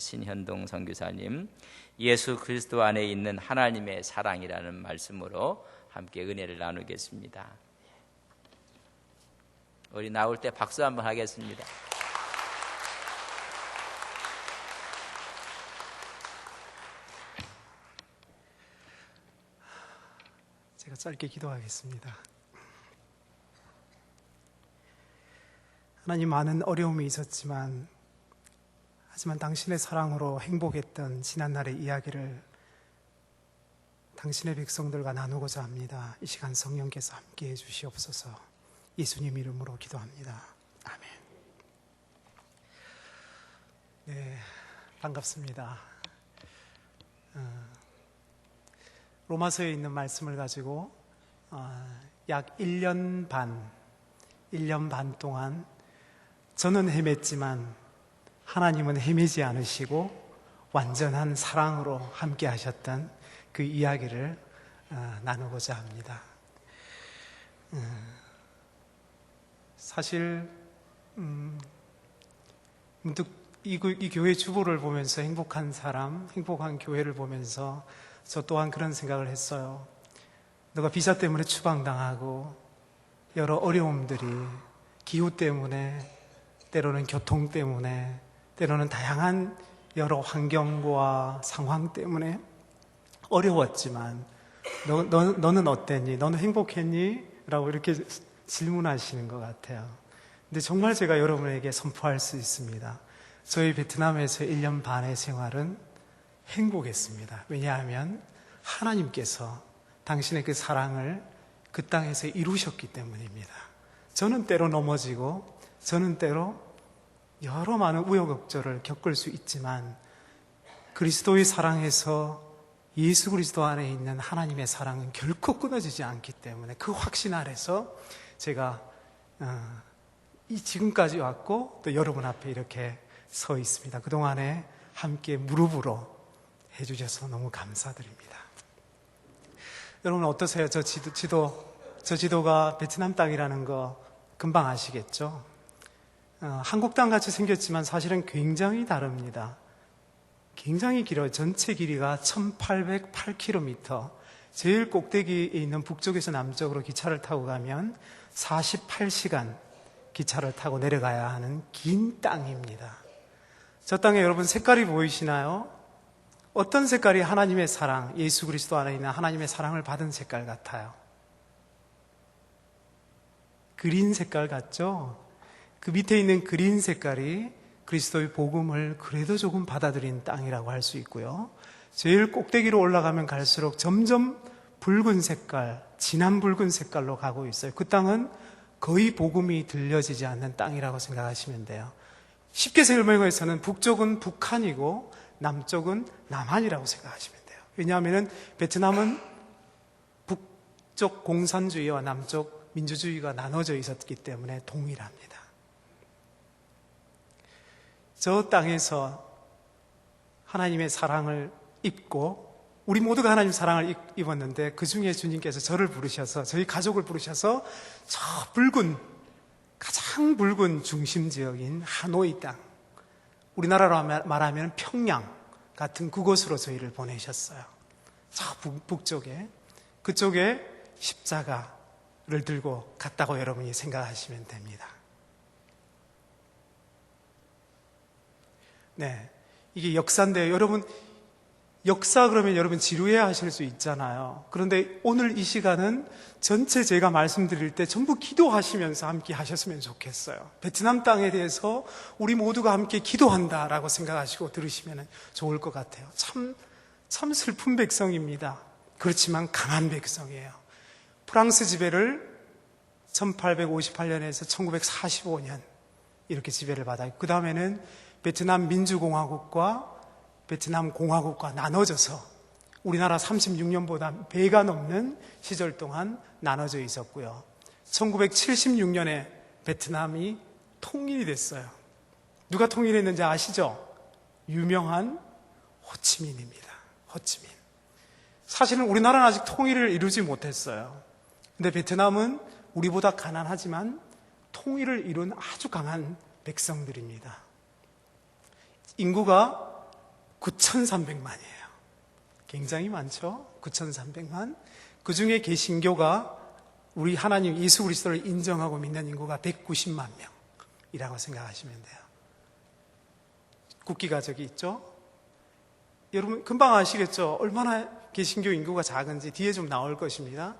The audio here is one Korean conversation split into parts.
신현동 선교사님, 예수 그리스도 안에 있는 하나님의 사랑이라는 말씀으로 함께 은혜를 나누겠습니다. 우리 나올 때 박수 한번 하겠습니다. 제가 짧게 기도하겠습니다. 하나님, 많은 어려움이 있었지만 하지만 당신의 사랑으로 행복했던 지난날의 이야기를 당신의 백성들과 나누고자 합니다. 이 시간 성령께서 함께해 주시옵소서. 예수님 이름으로 기도합니다. 아멘. 네, 반갑습니다. 로마서에 있는 말씀을 가지고 약 1년 반 동안 저는 헤맸지만 하나님은 헤매지 않으시고 완전한 사랑으로 함께 하셨던 그 이야기를 나누고자 합니다. 사실 문득 이 교회 주보를 보면서 행복한 교회를 보면서 저 또한 그런 생각을 했어요. 너가 비자 때문에 추방당하고 여러 어려움들이 기후 때문에, 때로는 교통 때문에, 때로는 다양한 여러 환경과 상황 때문에 어려웠지만 너는 어땠니? 너는 행복했니? 라고 이렇게 질문하시는 것 같아요. 근데 정말 제가 여러분에게 선포할 수 있습니다. 저희 베트남에서 1년 반의 생활은 행복했습니다. 왜냐하면 하나님께서 당신의 그 사랑을 그 땅에서 이루셨기 때문입니다. 저는 때로 넘어지고 저는 때로 여러 많은 우여곡절을 겪을 수 있지만 그리스도의 사랑에서 예수 그리스도 안에 있는 하나님의 사랑은 결코 끊어지지 않기 때문에 그 확신 아래서 제가 지금까지 왔고 또 여러분 앞에 이렇게 서 있습니다. 그동안에 함께 무릎으로 해주셔서 너무 감사드립니다. 여러분 어떠세요? 저 지도가 베트남 땅이라는 거 금방 아시겠죠? 한국 땅 같이 생겼지만 사실은 굉장히 다릅니다. 굉장히 길어요. 전체 길이가 1808km. 제일 꼭대기에 있는 북쪽에서 남쪽으로 기차를 타고 가면 48시간 기차를 타고 내려가야 하는 긴 땅입니다. 저 땅에 여러분 색깔이 보이시나요? 어떤 색깔이 하나님의 사랑, 예수 그리스도 안에 있는 하나님의 사랑을 받은 색깔 같아요? 그린 색깔 같죠? 그 밑에 있는 그린 색깔이 그리스도의 복음을 그래도 조금 받아들인 땅이라고 할 수 있고요. 제일 꼭대기로 올라가면 갈수록 점점 붉은 색깔, 진한 붉은 색깔로 가고 있어요. 그 땅은 거의 복음이 들려지지 않는 땅이라고 생각하시면 돼요. 쉽게 설명해서는 북쪽은 북한이고 남쪽은 남한이라고 생각하시면 돼요. 왜냐하면 베트남은 북쪽 공산주의와 남쪽 민주주의가 나눠져 있었기 때문에 동일합니다. 저 땅에서 하나님의 사랑을 입고 우리 모두가 하나님의 사랑을 입었는데 그 중에 주님께서 저를 부르셔서 저희 가족을 부르셔서 저 가장 붉은 중심지역인 하노이 땅, 우리나라로 말하면 평양 같은 그곳으로 저희를 보내셨어요. 저 북쪽에, 그쪽에 십자가를 들고 갔다고 여러분이 생각하시면 됩니다. 네, 이게 역사인데 여러분, 역사 그러면 여러분 지루해 하실 수 있잖아요. 그런데 오늘 이 시간은 전체 제가 말씀드릴 때 전부 기도하시면서 함께 하셨으면 좋겠어요. 베트남 땅에 대해서 우리 모두가 함께 기도한다라고 생각하시고 들으시면 좋을 것 같아요. 참 슬픈 백성입니다. 그렇지만 강한 백성이에요. 프랑스 지배를 1858년에서 1945년 이렇게 지배를 받아요. 그 다음에는 베트남 민주공화국과 베트남 공화국과 나눠져서 우리나라 36년보다 배가 넘는 시절 동안 나눠져 있었고요. 1976년에 베트남이 통일이 됐어요. 누가 통일했는지 아시죠? 유명한 호치민입니다. 호치민. 사실은 우리나라는 아직 통일을 이루지 못했어요. 근데 베트남은 우리보다 가난하지만 통일을 이룬 아주 강한 백성들입니다. 인구가 9,300만이에요. 굉장히 많죠? 9,300만. 그 중에 개신교가 우리 하나님 예수 그리스도를 인정하고 믿는 인구가 190만 명이라고 생각하시면 돼요. 국기가 저기 있죠? 여러분 금방 아시겠죠? 얼마나 개신교 인구가 작은지 뒤에 좀 나올 것입니다.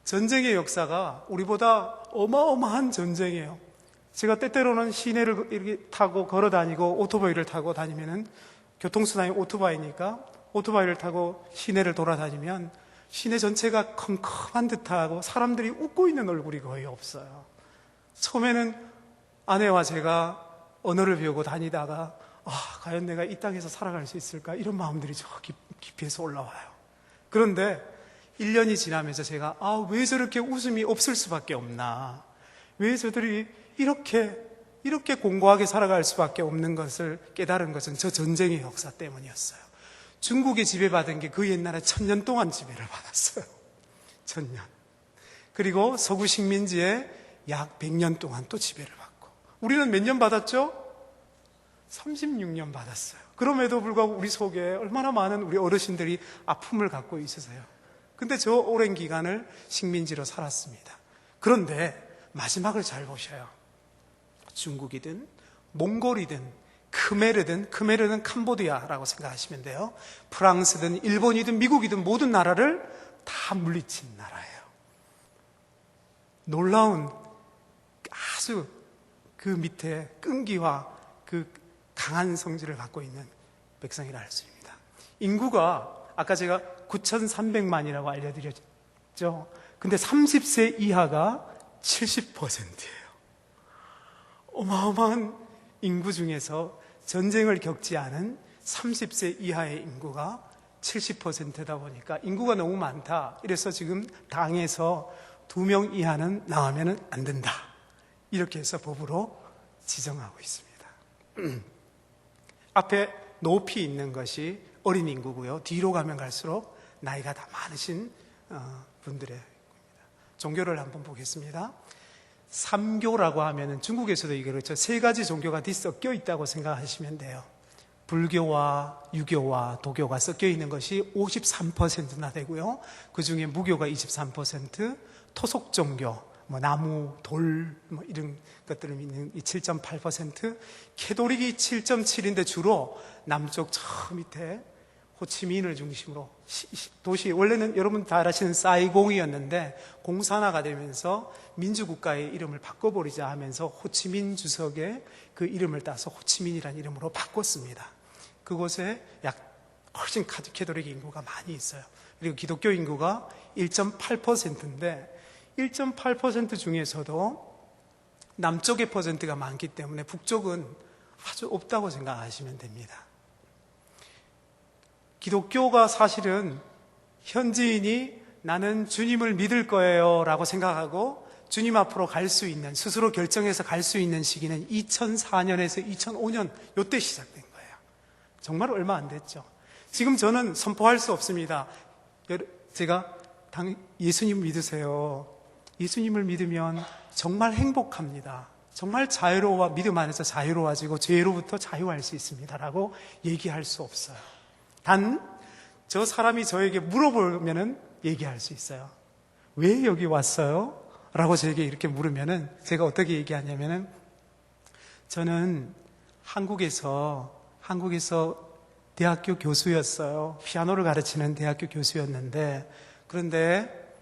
전쟁의 역사가 우리보다 어마어마한 전쟁이에요. 제가 때때로는 시내를 이렇게 타고 걸어 다니고 오토바이를 타고 다니면은 교통수단이 오토바이니까 오토바이를 타고 시내를 돌아다니면 시내 전체가 컴컴한 듯하고 사람들이 웃고 있는 얼굴이 거의 없어요. 처음에는 아내와 제가 언어를 배우고 다니다가 과연 내가 이 땅에서 살아갈 수 있을까? 이런 마음들이 저 깊이에서 올라와요. 그런데 1년이 지나면서 제가 왜 저렇게 웃음이 없을 수밖에 없나? 왜 저들이 이렇게 공고하게 살아갈 수밖에 없는 것을 깨달은 것은 저 전쟁의 역사 때문이었어요. 중국에 지배받은 게 그 옛날에 1000년 동안 지배를 받았어요. 1000년. 그리고 서구 식민지에 약 100년 동안 또 지배를 받고. 우리는 몇 년 받았죠? 36년 받았어요. 그럼에도 불구하고 우리 속에 얼마나 많은 우리 어르신들이 아픔을 갖고 있으세요. 근데 저 오랜 기간을 식민지로 살았습니다. 그런데 마지막을 잘 보셔요. 중국이든 몽골이든 크메르는 캄보디아라고 생각하시면 돼요. 프랑스든 일본이든 미국이든 모든 나라를 다 물리친 나라예요. 놀라운 아주 그 밑에 끈기와 그 강한 성질을 갖고 있는 백성이라 할 수 있습니다. 인구가 아까 제가 9,300만이라고 알려드렸죠. 근데 30세 이하가 70%예요. 어마어마한 인구 중에서 전쟁을 겪지 않은 30세 이하의 인구가 70%다 보니까 인구가 너무 많다. 이래서 지금 당에서 2명 이하는 나오면 안 된다. 이렇게 해서 법으로 지정하고 있습니다. 앞에 높이 있는 것이 어린 인구고요. 뒤로 가면 갈수록 나이가 다 많으신 분들의 인구입니다. 종교를 한번 보겠습니다. 삼교라고 하면은 중국에서도 이게 그렇죠. 3가지 종교가 뒤섞여 있다고 생각하시면 돼요. 불교와 유교와 도교가 섞여 있는 것이 53%나 되고요. 그 중에 무교가 23%, 토속 종교, 나무, 돌, 이런 것들을 믿는 이 7.8%, 캐톨릭이 7.7인데 주로 남쪽 저 밑에 호치민을 중심으로 도시, 원래는 여러분 다 아시는 사이공이었는데 공산화가 되면서 민주국가의 이름을 바꿔버리자 하면서 호치민 주석의 그 이름을 따서 호치민이라는 이름으로 바꿨습니다. 그곳에 훨씬 캐톨릭 인구가 많이 있어요. 그리고 기독교 인구가 1.8%인데 1.8% 중에서도 남쪽의 퍼센트가 많기 때문에 북쪽은 아주 없다고 생각하시면 됩니다. 기독교가 사실은 현지인이 나는 주님을 믿을 거예요 라고 생각하고 주님 앞으로 갈 수 있는, 스스로 결정해서 갈 수 있는 시기는 2004년에서 2005년 이때 시작된 거예요. 정말 얼마 안 됐죠. 지금 저는 선포할 수 없습니다. 제가 예수님 믿으세요. 예수님을 믿으면 정말 행복합니다. 정말 자유로워, 믿음 안에서 자유로워지고 죄로부터 자유할 수 있습니다 라고 얘기할 수 없어요. 단 저 사람이 저에게 물어보면은 얘기할 수 있어요. 왜 여기 왔어요? 라고 저에게 이렇게 물으면은 제가 어떻게 얘기하냐면은 저는 한국에서 대학교 교수였어요. 피아노를 가르치는 대학교 교수였는데 그런데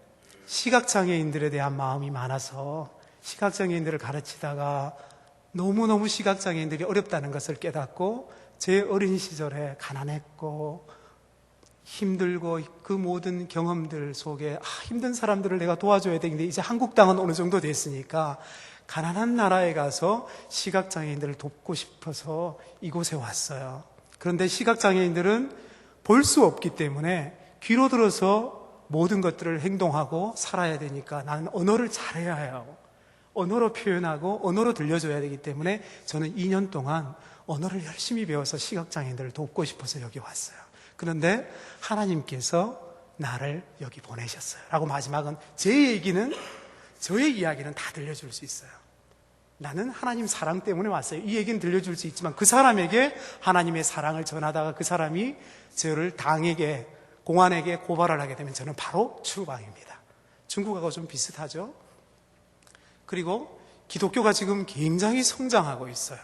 시각장애인들에 대한 마음이 많아서 시각장애인들을 가르치다가 너무너무 시각장애인들이 어렵다는 것을 깨닫고 제 어린 시절에 가난했고 힘들고 그 모든 경험들 속에 힘든 사람들을 내가 도와줘야 되는데 이제 한국 땅은 어느 정도 됐으니까 가난한 나라에 가서 시각장애인들을 돕고 싶어서 이곳에 왔어요. 그런데 시각장애인들은 볼 수 없기 때문에 귀로 들어서 모든 것들을 행동하고 살아야 되니까 나는 언어를 잘해야 해요. 언어로 표현하고 언어로 들려줘야 되기 때문에 저는 2년 동안 언어를 열심히 배워서 시각장애인들을 돕고 싶어서 여기 왔어요. 그런데 하나님께서 나를 여기 보내셨어요. 라고 마지막은 저의 이야기는 다 들려줄 수 있어요. 나는 하나님 사랑 때문에 왔어요. 이 얘기는 들려줄 수 있지만 그 사람에게 하나님의 사랑을 전하다가 그 사람이 저를 당에게, 공안에게 고발을 하게 되면 저는 바로 추방입니다. 중국하고 좀 비슷하죠. 그리고 기독교가 지금 굉장히 성장하고 있어요.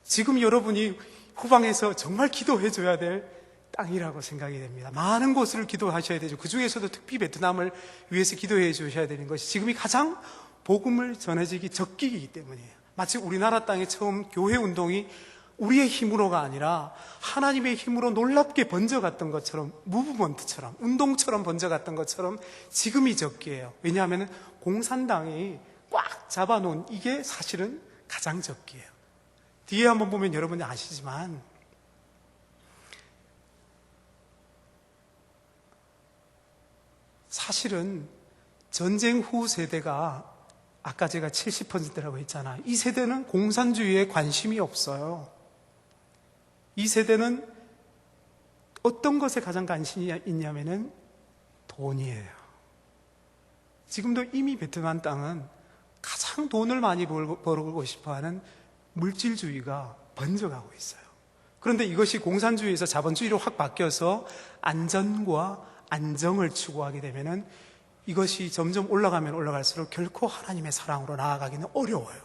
지금 여러분이 후방에서 정말 기도해 줘야 될 땅이라고 생각이 됩니다. 많은 곳을 기도하셔야 되죠. 그 중에서도 특히 베트남을 위해서 기도해 주셔야 되는 것이 지금이 가장 복음을 전해지기 적기이기 때문이에요. 마치 우리나라 땅에 처음 교회 운동이 우리의 힘으로가 아니라 하나님의 힘으로 놀랍게 번져갔던 것처럼, 무브먼트처럼, 운동처럼 번져갔던 것처럼 지금이 적기예요. 왜냐하면 공산당이 꽉 잡아놓은 이게 사실은 가장 적기예요. 뒤에 한번 보면 여러분이 아시지만 사실은 전쟁 후 세대가 아까 제가 70%라고 했잖아. 이 세대는 공산주의에 관심이 없어요. 이 세대는 어떤 것에 가장 관심이 있냐면은 돈이에요. 지금도 이미 베트남 땅은 가장 돈을 많이 벌고 싶어하는 물질주의가 번져가고 있어요. 그런데 이것이 공산주의에서 자본주의로 확 바뀌어서 안전과 안정을 추구하게 되면은 이것이 점점 올라가면 올라갈수록 결코 하나님의 사랑으로 나아가기는 어려워요.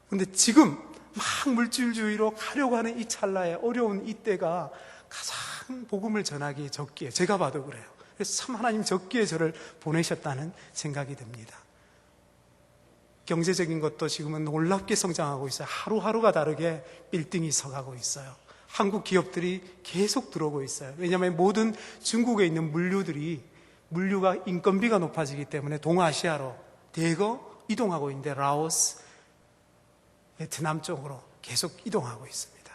그런데 지금 막 물질주의로 가려고 하는 이 찰나에 어려운 이때가 가장 복음을 전하기 적기에, 제가 봐도 그래요. 그래서 참 하나님 적기에 저를 보내셨다는 생각이 듭니다. 경제적인 것도 지금은 놀랍게 성장하고 있어요. 하루하루가 다르게 빌딩이 서가고 있어요. 한국 기업들이 계속 들어오고 있어요. 왜냐하면 모든 중국에 있는 물류가 인건비가 높아지기 때문에 동아시아로 대거 이동하고 있는데 라오스, 베트남 쪽으로 계속 이동하고 있습니다.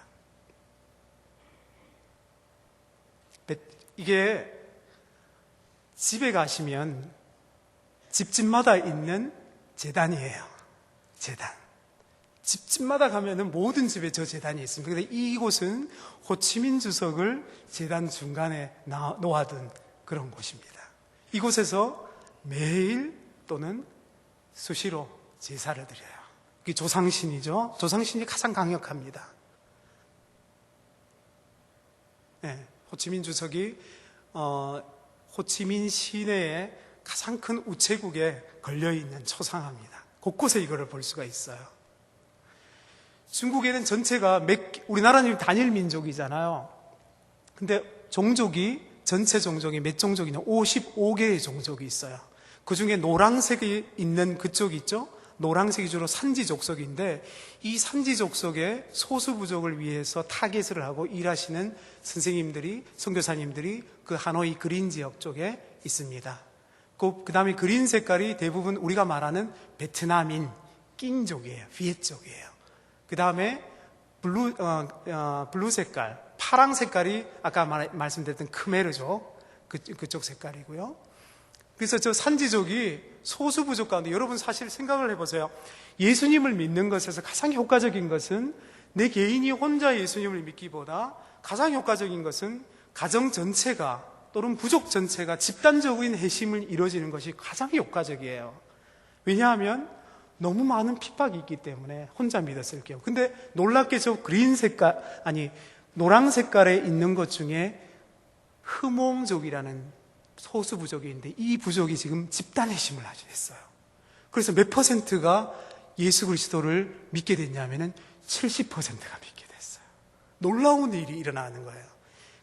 이게 집에 가시면 집집마다 있는 제단이에요. 제단. 집집마다 가면은 모든 집에 저 제단이 있습니다. 그런데 이곳은 호치민 주석을 제단 중간에 놓아둔 그런 곳입니다. 이곳에서 매일 또는 수시로 제사를 드려요. 이게 조상신이죠. 조상신이 가장 강력합니다. 네, 호치민 주석이 호치민 시내에 가장 큰 우체국에 걸려있는 초상화입니다. 곳곳에 이거를 볼 수가 있어요. 중국에는 전체가 우리나라는 단일 민족이잖아요. 근데 종족이, 전체 종족이 몇 종족이냐? 55개의 종족이 있어요. 그 중에 노란색이 있는 그쪽이 있죠? 노란색이 주로 산지 족속인데 이 산지 족속의 소수 부족을 위해서 타겟을 하고 일하시는 선생님들이, 선교사님들이 그 하노이 그린 지역 쪽에 있습니다. 그 다음에 그린 색깔이 대부분 우리가 말하는 베트남인 낑족이에요. 비엣족이에요. 그 다음에 블루 색깔, 파랑 색깔이 아까 말씀드렸던 크메르족, 그쪽 색깔이고요. 그래서 저 산지족이 소수 부족 가운데, 여러분 사실 생각을 해보세요. 예수님을 믿는 것에서 가장 효과적인 것은 내 개인이 혼자 예수님을 믿기보다 가장 효과적인 것은 가정 전체가 또는 부족 전체가 집단적인 회심을 이루어지는 것이 가장 효과적이에요. 왜냐하면 너무 많은 핍박이 있기 때문에 혼자 믿었을 경우. 근데 놀랍게 저 그린 색깔, 노랑 색깔에 있는 것 중에 흐몽족이라는 소수 부족이 있는데 이 부족이 지금 집단 회심을 했어요. 그래서 몇 퍼센트가 예수 그리스도를 믿게 됐냐면은 70%가 믿게 됐어요. 놀라운 일이 일어나는 거예요.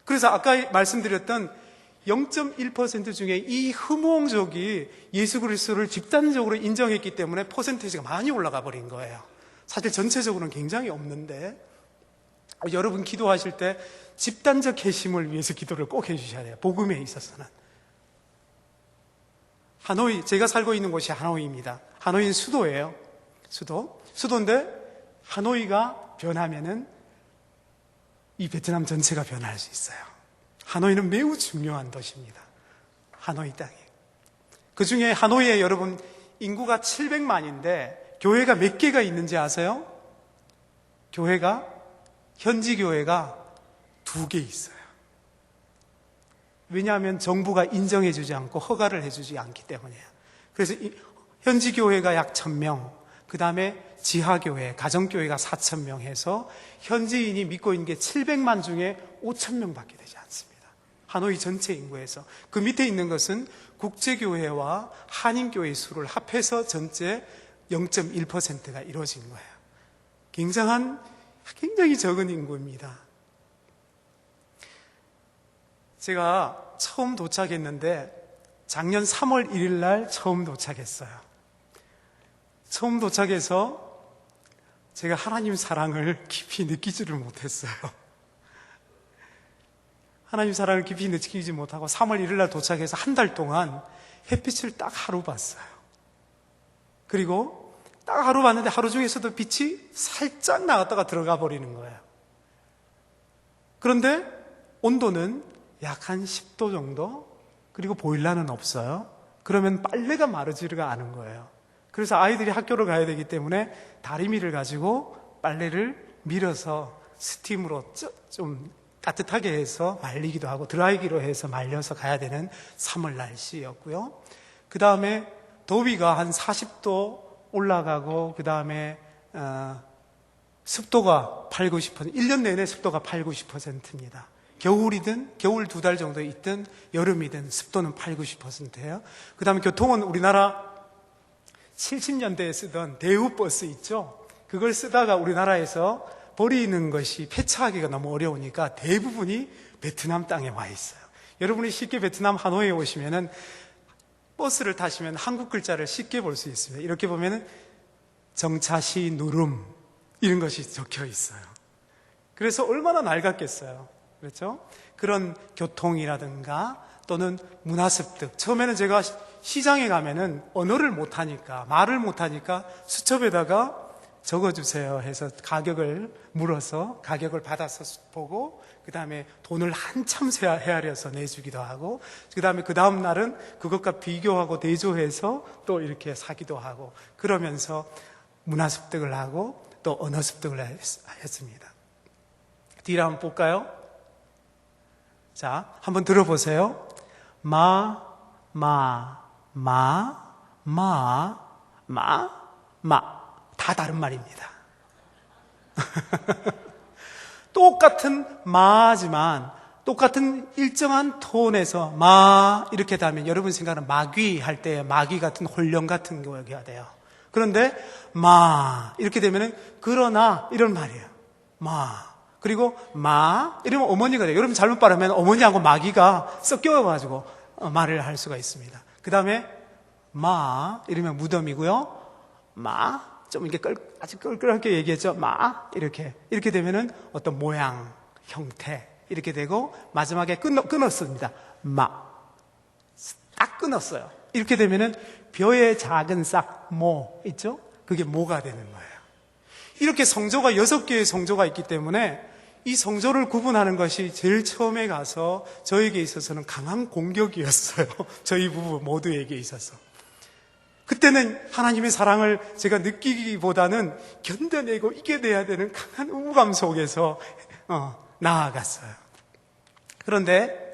그래서 아까 말씀드렸던 0.1% 중에 이 흐몽족이 예수 그리스도를 집단적으로 인정했기 때문에 퍼센테이지가 많이 올라가 버린 거예요. 사실 전체적으로는 굉장히 없는데 여러분 기도하실 때 집단적 회심을 위해서 기도를 꼭 해주셔야 돼요. 복음에 있어서는. 하노이, 제가 살고 있는 곳이 하노이입니다. 하노이는 수도예요. 수도인데 하노이가 변하면은 이 베트남 전체가 변할 수 있어요. 하노이는 매우 중요한 도시입니다. 하노이 땅이. 그 중에 하노이에 여러분 인구가 700만인데 교회가 몇 개가 있는지 아세요? 현지 교회가 2개 있어요. 왜냐하면 정부가 인정해주지 않고 허가를 해주지 않기 때문이에요. 그래서 현지 교회가 약 1000명, 그 다음에 지하교회, 가정교회가 4,000명 해서 현지인이 믿고 있는 게 700만 중에 5,000명밖에 되지 않습니다. 하노이 전체 인구에서. 그 밑에 있는 것은 국제교회와 한인교회 수를 합해서 전체 0.1%가 이루어진 거예요. 굉장히 적은 인구입니다. 제가 처음 도착했는데 작년 3월 1일 날 처음 도착했어요. 처음 도착해서 제가 하나님 사랑을 깊이 느끼지를 못했어요. 하나님 사랑을 깊이 느끼지 못하고 3월 1일 날 도착해서 한 달 동안 햇빛을 딱 하루 봤어요. 그리고 딱 하루 봤는데 하루 중에서도 빛이 살짝 나갔다가 들어가 버리는 거예요. 그런데 온도는 약 한 10도 정도? 그리고 보일러는 없어요. 그러면 빨래가 마르지가 않은 거예요. 그래서 아이들이 학교를 가야 되기 때문에 다리미를 가지고 빨래를 밀어서 스팀으로 좀 따뜻하게 해서 말리기도 하고 드라이기로 해서 말려서 가야 되는 3월 날씨였고요. 그 다음에 더위가 한 40도 올라가고 그 다음에 습도가 80-90%, 1년 내내 습도가 80-90%입니다. 겨울이든 겨울 2달 정도 있든 여름이든 습도는 80-90%예요. 그 다음에 교통은 우리나라 70년대에 쓰던 대우버스 있죠? 그걸 쓰다가 우리나라에서 버리는 것이 폐차하기가 너무 어려우니까 대부분이 베트남 땅에 와 있어요. 여러분이 쉽게 베트남 하노이에 오시면은 버스를 타시면 한국 글자를 쉽게 볼 수 있습니다. 이렇게 보면은 정차시 누름 이런 것이 적혀 있어요. 그래서 얼마나 낡았겠어요. 그렇죠? 그런 교통이라든가 또는 문화습득. 처음에는 제가 시장에 가면은 언어를 못하니까, 말을 못하니까 수첩에다가 적어주세요 해서 가격을 물어서 가격을 받아서 보고 그 다음에 돈을 한참 헤아려서 내주기도 하고 그 다음에 그 다음 날은 그것과 비교하고 대조해서 또 이렇게 사기도 하고 그러면서 문화습득을 하고 또 언어습득을 했습니다. 뒤를 한번 볼까요? 자, 한번 들어보세요. 다 다른 말입니다. 똑같은 마지만 똑같은 일정한 톤에서 이렇게 하면 여러분 생각하는 마귀 할 때 마귀 같은 홀령 같은 거가 돼요. 그런데 이렇게 되면은 그러나 이런 말이에요. 그리고 이러면 어머니가 돼요. 여러분 잘못 발음하면 어머니하고 마귀가 섞여가지고 말을 할 수가 있습니다. 그 다음에 이러면 무덤이고요. 좀 이렇게 아주 끌끌하게 얘기했죠. 이렇게 되면은 어떤 모양, 형태 이렇게 되고 마지막에 끊었습니다. 딱 끊었어요. 이렇게 되면은 벼의 작은 싹 있죠? 그게 모가 되는 거예요. 이렇게 성조가 6개의 성조가 있기 때문에 이 성조를 구분하는 것이 제일 처음에 가서 저에게 있어서는 강한 공격이었어요. 저희 부부 모두에게 있어서. 그때는 하나님의 사랑을 제가 느끼기보다는 견뎌내고 이겨내야 되는 강한 우울감 속에서 나아갔어요. 그런데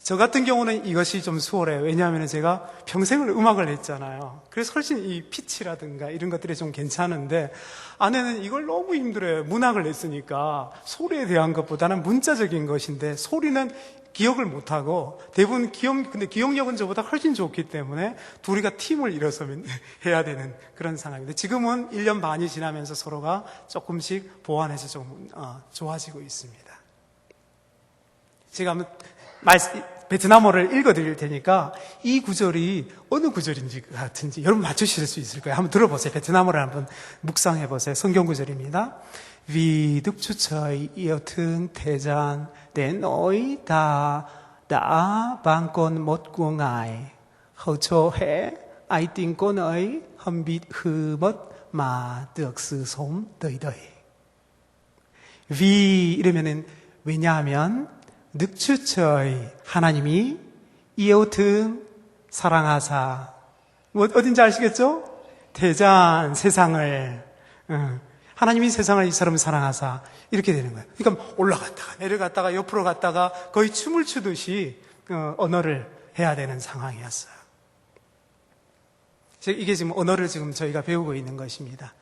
저 같은 경우는 이것이 좀 수월해요. 왜냐하면 제가 평생을 음악을 했잖아요. 그래서 훨씬 이 피치라든가 이런 것들이 좀 괜찮은데 아내는 이걸 너무 힘들어요. 문학을 했으니까 소리에 대한 것보다는 문자적인 것인데 소리는 기억을 못하고 대부분 근데 기억력은 저보다 훨씬 좋기 때문에 둘이가 팀을 이뤄서 해야 되는 그런 상황인데 지금은 1년 반이 지나면서 서로가 조금씩 보완해서 좀 좋아지고 있습니다. 제가 한번 베트남어를 읽어드릴 테니까 이 구절이 어느 구절인지 같은지 여러분 맞추실 수 있을 거예요. 한번 들어보세요. 베트남어를 한번 묵상해 보세요. 성경 구절입니다. Vì Đức Chúa Trời yêu thương thế gian đến nỗi ta đã ban con một của Ngài, hầu cho hễ ai tin con ấy không bị hư mất mà được sự sống đời đời. Vì 이러면은 왜냐하면 Đức Chúa Trời 하나님이 yêu thương 사랑하사 어딘지 아시겠죠? 대잔 세상을 하나님이 세상을 이처럼 사랑하사 이렇게 되는 거예요. 그러니까 올라갔다가 내려갔다가 옆으로 갔다가 거의 춤을 추듯이 언어를 해야 되는 상황이었어요. 이게 지금 언어를 지금 저희가 배우고 있는 것입니다.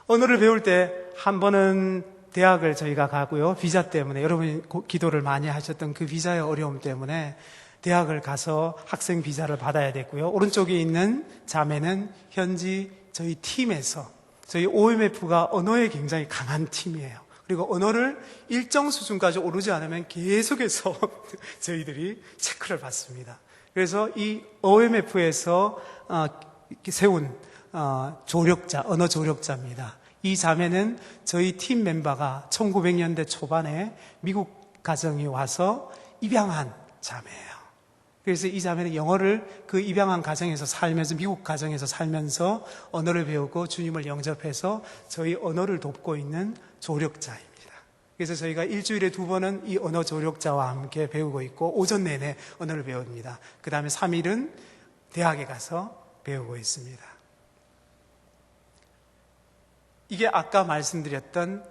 언어를 배울 때 한 번은 대학을 저희가 가고요. 비자 때문에 여러분이 기도를 많이 하셨던 그 비자의 어려움 때문에 대학을 가서 학생 비자를 받아야 됐고요. 오른쪽에 있는 자매는 현지 저희 팀에서 저희 OMF가 언어에 굉장히 강한 팀이에요. 그리고 언어를 일정 수준까지 오르지 않으면 계속해서 저희들이 체크를 받습니다. 그래서 이 OMF에서 세운 조력자, 언어 조력자입니다. 이 자매는 저희 팀 멤버가 1900년대 초반에 미국 가정이 와서 입양한 자매예요. 그래서 이 자매는 영어를 그 입양한 가정에서 살면서, 미국 가정에서 살면서 언어를 배우고 주님을 영접해서 저희 언어를 돕고 있는 조력자입니다. 그래서 저희가 일주일에 2번은 이 언어 조력자와 함께 배우고 있고 오전 내내 언어를 배웁니다. 그 다음에 3일은 대학에 가서 배우고 있습니다. 이게 아까 말씀드렸던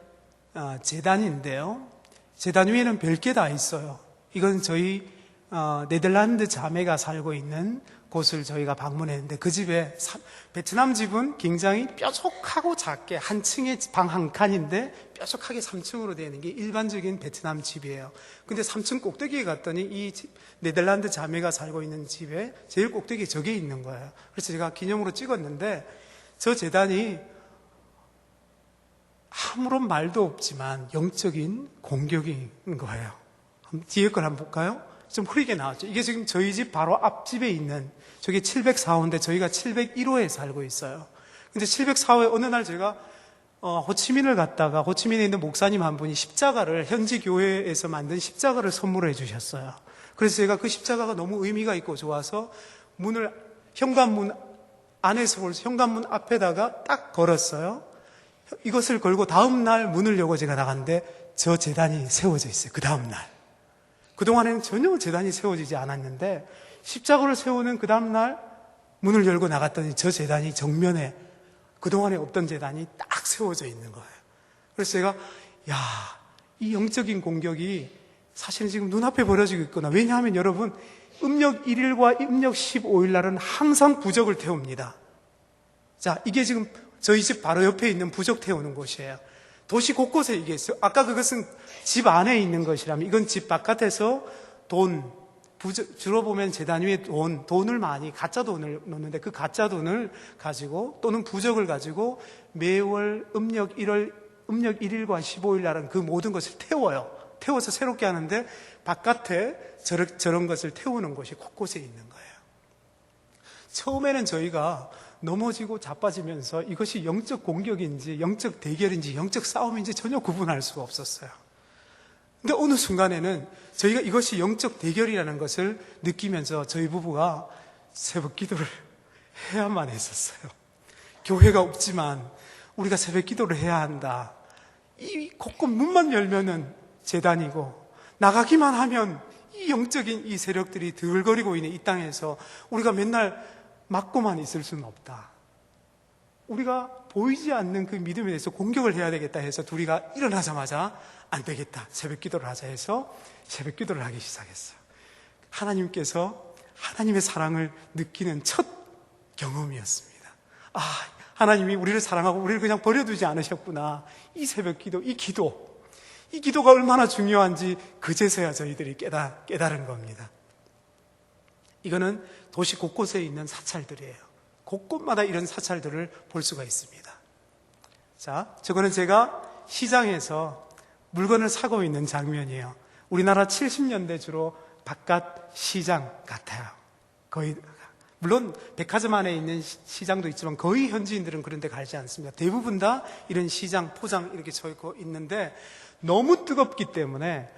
재단인데요. 재단 위에는 별게 다 있어요. 이건 저희 네덜란드 자매가 살고 있는 곳을 저희가 방문했는데 그 집에 베트남 집은 굉장히 뾰족하고 작게 한 층에 방 한 칸인데 뾰족하게 3층으로 되어 있는 게 일반적인 베트남 집이에요. 근데 3층 꼭대기에 갔더니 이 네덜란드 자매가 살고 있는 집에 제일 꼭대기에 저게 있는 거예요. 그래서 제가 기념으로 찍었는데 저 재단이 아무런 말도 없지만 영적인 공격인 거예요. 뒤에 걸 한번 볼까요? 좀 흐리게 나왔죠. 이게 지금 저희 집 바로 앞집에 있는, 저게 704호인데 저희가 701호에 살고 있어요. 근데 704호에 어느 날 제가 호치민을 갔다가 호치민에 있는 목사님 한 분이 십자가를, 현지 교회에서 만든 십자가를 선물해 주셨어요. 그래서 제가 그 십자가가 너무 의미가 있고 좋아서 문을 현관문 안에서 볼 현관문 앞에다가 딱 걸었어요. 이것을 걸고 다음 날 문을 열고 제가 나갔는데 저 재단이 세워져 있어요. 그 다음 날. 그동안에는 전혀 재단이 세워지지 않았는데 십자가를 세우는 그 다음 날 문을 열고 나갔더니 저 재단이 정면에 그동안에 없던 재단이 딱 세워져 있는 거예요. 그래서 제가 이 영적인 공격이 사실은 지금 눈앞에 벌어지고 있구나. 왜냐하면 여러분, 음력 1일과 음력 15일 날은 항상 부적을 태웁니다. 자, 이게 지금 저희 집 바로 옆에 있는 부적 태우는 곳이에요. 도시 곳곳에 이게 있어요. 아까 그것은 집 안에 있는 것이라면 이건 집 바깥에서 주로 보면 재단 위에 돈을 많이, 가짜 돈을 놓는데 그 가짜 돈을 가지고 또는 부적을 가지고 매월 음력 1일과 15일 날은 그 모든 것을 태워요. 태워서 새롭게 하는데 바깥에 저런 것을 태우는 곳이 곳곳에 있는 거예요. 처음에는 저희가 넘어지고 자빠지면서 이것이 영적 공격인지 영적 대결인지 영적 싸움인지 전혀 구분할 수가 없었어요. 근데 어느 순간에는 저희가 이것이 영적 대결이라는 것을 느끼면서 저희 부부가 새벽 기도를 해야만 했었어요. 교회가 없지만 우리가 새벽 기도를 해야 한다. 이 곳곳 문만 열면은 재단이고 나가기만 하면 이 영적인 이 세력들이 들거리고 있는 이 땅에서 우리가 맨날 맞고만 있을 수는 없다. 우리가 보이지 않는 그 믿음에 대해서 공격을 해야 되겠다 해서 둘이가 일어나자마자 안 되겠다. 새벽 기도를 하자 해서 새벽 기도를 하기 시작했어요. 하나님께서 하나님의 사랑을 느끼는 첫 경험이었습니다. 하나님이 우리를 사랑하고 우리를 그냥 버려두지 않으셨구나. 이 새벽 기도, 이 기도가 얼마나 중요한지 그제서야 저희들이 깨달은 겁니다. 이거는 도시 곳곳에 있는 사찰들이에요. 곳곳마다 이런 사찰들을 볼 수가 있습니다. 자, 저거는 제가 시장에서 물건을 사고 있는 장면이에요. 우리나라 70년대 주로 바깥 시장 같아요. 거의, 물론 백화점 안에 있는 시장도 있지만 거의 현지인들은 그런 데 가지 않습니다. 대부분 다 이런 시장, 포장 이렇게 쳐 있고 있는데 너무 뜨겁기 때문에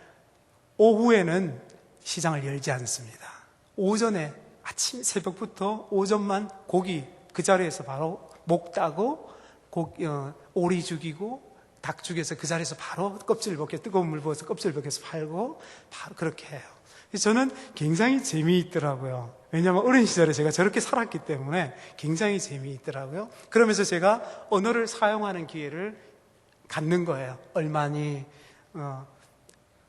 오후에는 시장을 열지 않습니다. 오전에 아침 새벽부터 오전만 고기 그 자리에서 바로 목 따고 오리 죽이고 닭 죽여서 그 자리에서 바로 껍질을 벗겨 뜨거운 물 부어서 껍질을 벗겨서 팔고 바로 그렇게 해요. 저는 굉장히 재미있더라고요. 왜냐하면 어린 시절에 제가 저렇게 살았기 때문에 굉장히 재미있더라고요. 그러면서 제가 언어를 사용하는 기회를 갖는 거예요. 얼마니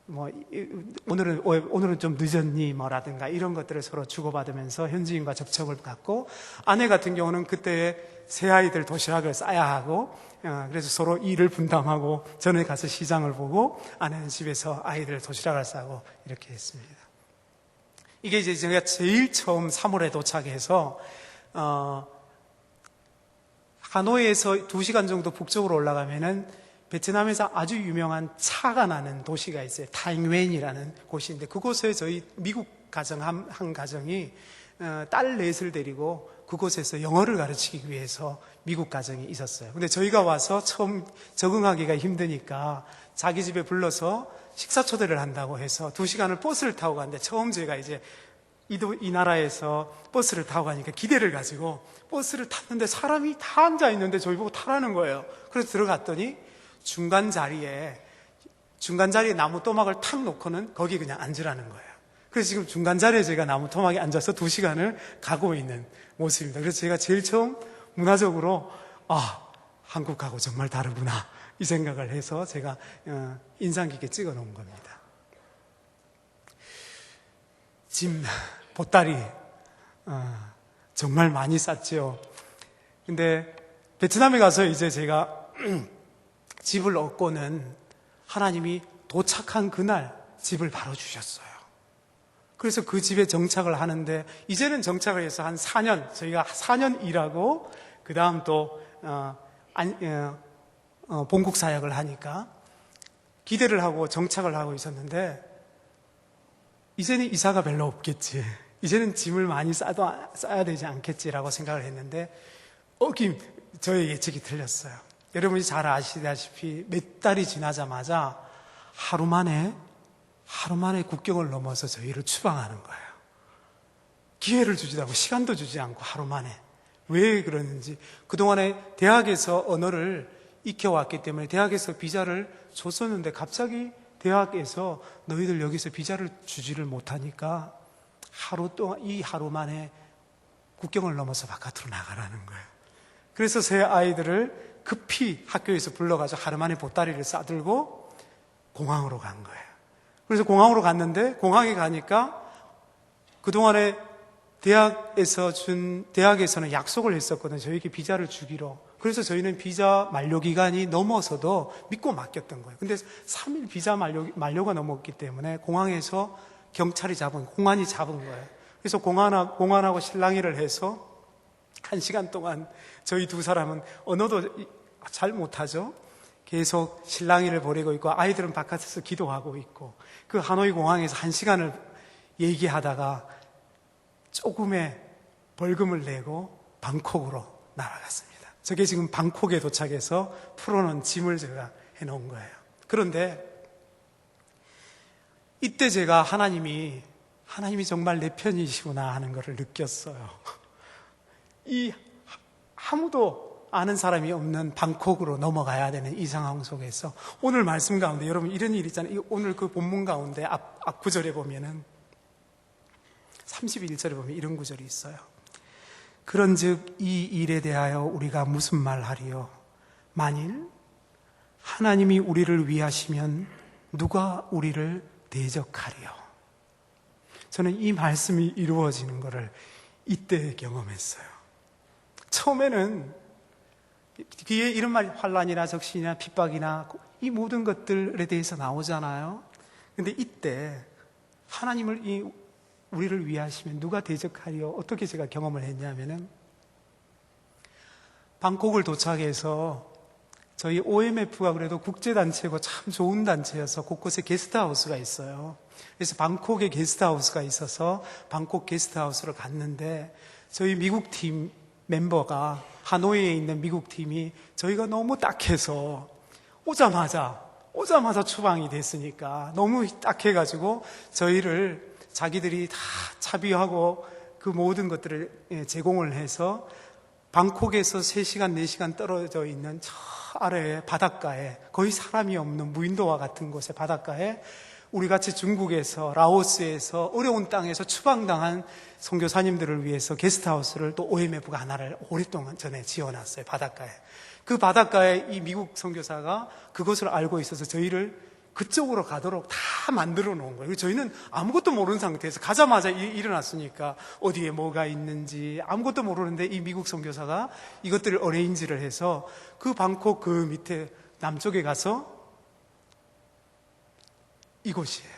오늘은 좀 늦었니? 뭐라든가 이런 것들을 서로 주고받으면서 현지인과 접촉을 갖고, 아내 같은 경우는 그때 새 아이들 도시락을 싸야 하고, 그래서 서로 일을 분담하고, 전에 가서 시장을 보고, 아내는 집에서 아이들 도시락을 싸고, 이렇게 했습니다. 이게 이제 제가 제일 처음 3월에 도착해서, 하노이에서 2시간 정도 북쪽으로 올라가면은 베트남에서 아주 유명한 차가 나는 도시가 있어요. 타잉웬이라는 곳인데, 그곳에 저희 미국 가정 한 가정이 딸 넷을 데리고 그곳에서 영어를 가르치기 위해서 미국 가정이 있었어요. 근데 저희가 와서 처음 적응하기가 힘드니까 자기 집에 불러서 식사 초대를 한다고 해서 2시간을 버스를 타고 갔는데, 처음 제가 이제 이 나라에서 버스를 타고 가니까 기대를 가지고 버스를 탔는데 사람이 다 앉아 있는데 저희 보고 타라는 거예요. 그래서 들어갔더니 중간 자리에 나무 토막을 탁 놓고는 거기 그냥 앉으라는 거예요. 그래서 지금 중간 자리에 제가 나무 토막에 앉아서 2시간을 가고 있는 모습입니다. 그래서 제가 제일 처음 문화적으로 한국하고 정말 다르구나 이 생각을 해서 제가 인상 깊게 찍어 놓은 겁니다. 짐, 보따리 정말 많이 쌌죠. 근데 베트남에 가서 이제 제가 집을 얻고는 하나님이 도착한 그날 집을 바로 주셨어요. 그래서 그 집에 정착을 하는데, 이제는 정착을 해서 한 4년, 저희가 4년 일하고 그 다음 또 본국 사역을 하니까 기대를 하고 정착을 하고 있었는데, 이제는 이사가 별로 없겠지, 이제는 짐을 많이 싸야 되지 않겠지라고 생각을 했는데, 저의 예측이 틀렸어요. 여러분이 잘 아시다시피 몇 달이 지나자마자 하루 만에 국경을 넘어서 저희를 추방하는 거예요. 기회를 주지도 않고 시간도 주지 않고 하루 만에. 왜 그러는지, 그동안에 대학에서 언어를 익혀왔기 때문에 대학에서 비자를 줬었는데, 갑자기 대학에서 너희들 여기서 비자를 주지를 못하니까 이 하루 만에 국경을 넘어서 바깥으로 나가라는 거예요. 그래서 새 아이들을 급히 학교에서 불러가서 하루 만에 보따리를 싸들고 공항으로 간 거예요. 그래서 공항으로 갔는데, 공항에 가니까 그동안에 대학에서는 약속을 했었거든요. 저희에게 비자를 주기로. 그래서 저희는 비자 만료 기간이 넘어서도 믿고 맡겼던 거예요. 근데 3일 비자 만료가 넘었기 때문에 공항에서 공안이 잡은 거예요. 그래서 공안하고 실랑이를 해서 1시간 동안 저희 두 사람은 언어도 잘 못하죠. 계속 실랑이를 벌이고 있고, 아이들은 바깥에서 기도하고 있고, 그 하노이 공항에서 1시간을 얘기하다가 조금의 벌금을 내고 방콕으로 날아갔습니다. 저게 지금 방콕에 도착해서 풀어놓은 짐을 제가 해놓은 거예요. 그런데 이때 제가 하나님이 정말 내 편이시구나 하는 것을 느꼈어요. 아무도 아는 사람이 없는 방콕으로 넘어가야 되는 이 상황 속에서, 오늘 말씀 가운데 여러분 이런 일 있잖아요. 오늘 그 본문 가운데 앞 구절에 보면은 31절에 보면 이런 구절이 있어요. 그런즉 이 일에 대하여 우리가 무슨 말하리요? 만일 하나님이 우리를 위하시면 누가 우리를 대적하리요? 저는 이 말씀이 이루어지는 것을 이때 경험했어요. 처음에는 뒤에 이런 말, 환난이나 적신이나 핍박이나 이 모든 것들에 대해서 나오잖아요. 근데 이때 하나님을 우리를 위하시면 누가 대적하리요? 어떻게 제가 경험을 했냐면은, 방콕을 도착해서 저희 OMF가 그래도 국제단체고 참 좋은 단체여서 곳곳에 게스트하우스가 있어요. 그래서 방콕에 게스트하우스가 있어서 방콕 게스트하우스를 갔는데, 저희 미국팀 멤버가, 하노이에 있는 미국팀이 저희가 너무 딱해서 오자마자 추방이 됐으니까 너무 딱해가지고 저희를 자기들이 다 차비하고 그 모든 것들을 제공을 해서 방콕에서 3시간, 4시간 떨어져 있는 저 아래에 바닷가에, 거의 사람이 없는 무인도와 같은 곳의 바닷가에 우리같이 중국에서, 라오스에서 어려운 땅에서 추방당한 선교사님들을 위해서 게스트하우스를 또 OMF가 하나를 오랫동안 전에 지어놨어요. 바닷가에. 그 바닷가에 이 미국 선교사가 그것을 알고 있어서 저희를 그쪽으로 가도록 다 만들어 놓은 거예요. 저희는 아무것도 모르는 상태에서 가자마자 일어났으니까 어디에 뭐가 있는지 아무것도 모르는데 이 미국 선교사가 이것들을 어레인지를 해서 그 방콕 그 밑에 남쪽에 가서 이곳이에요.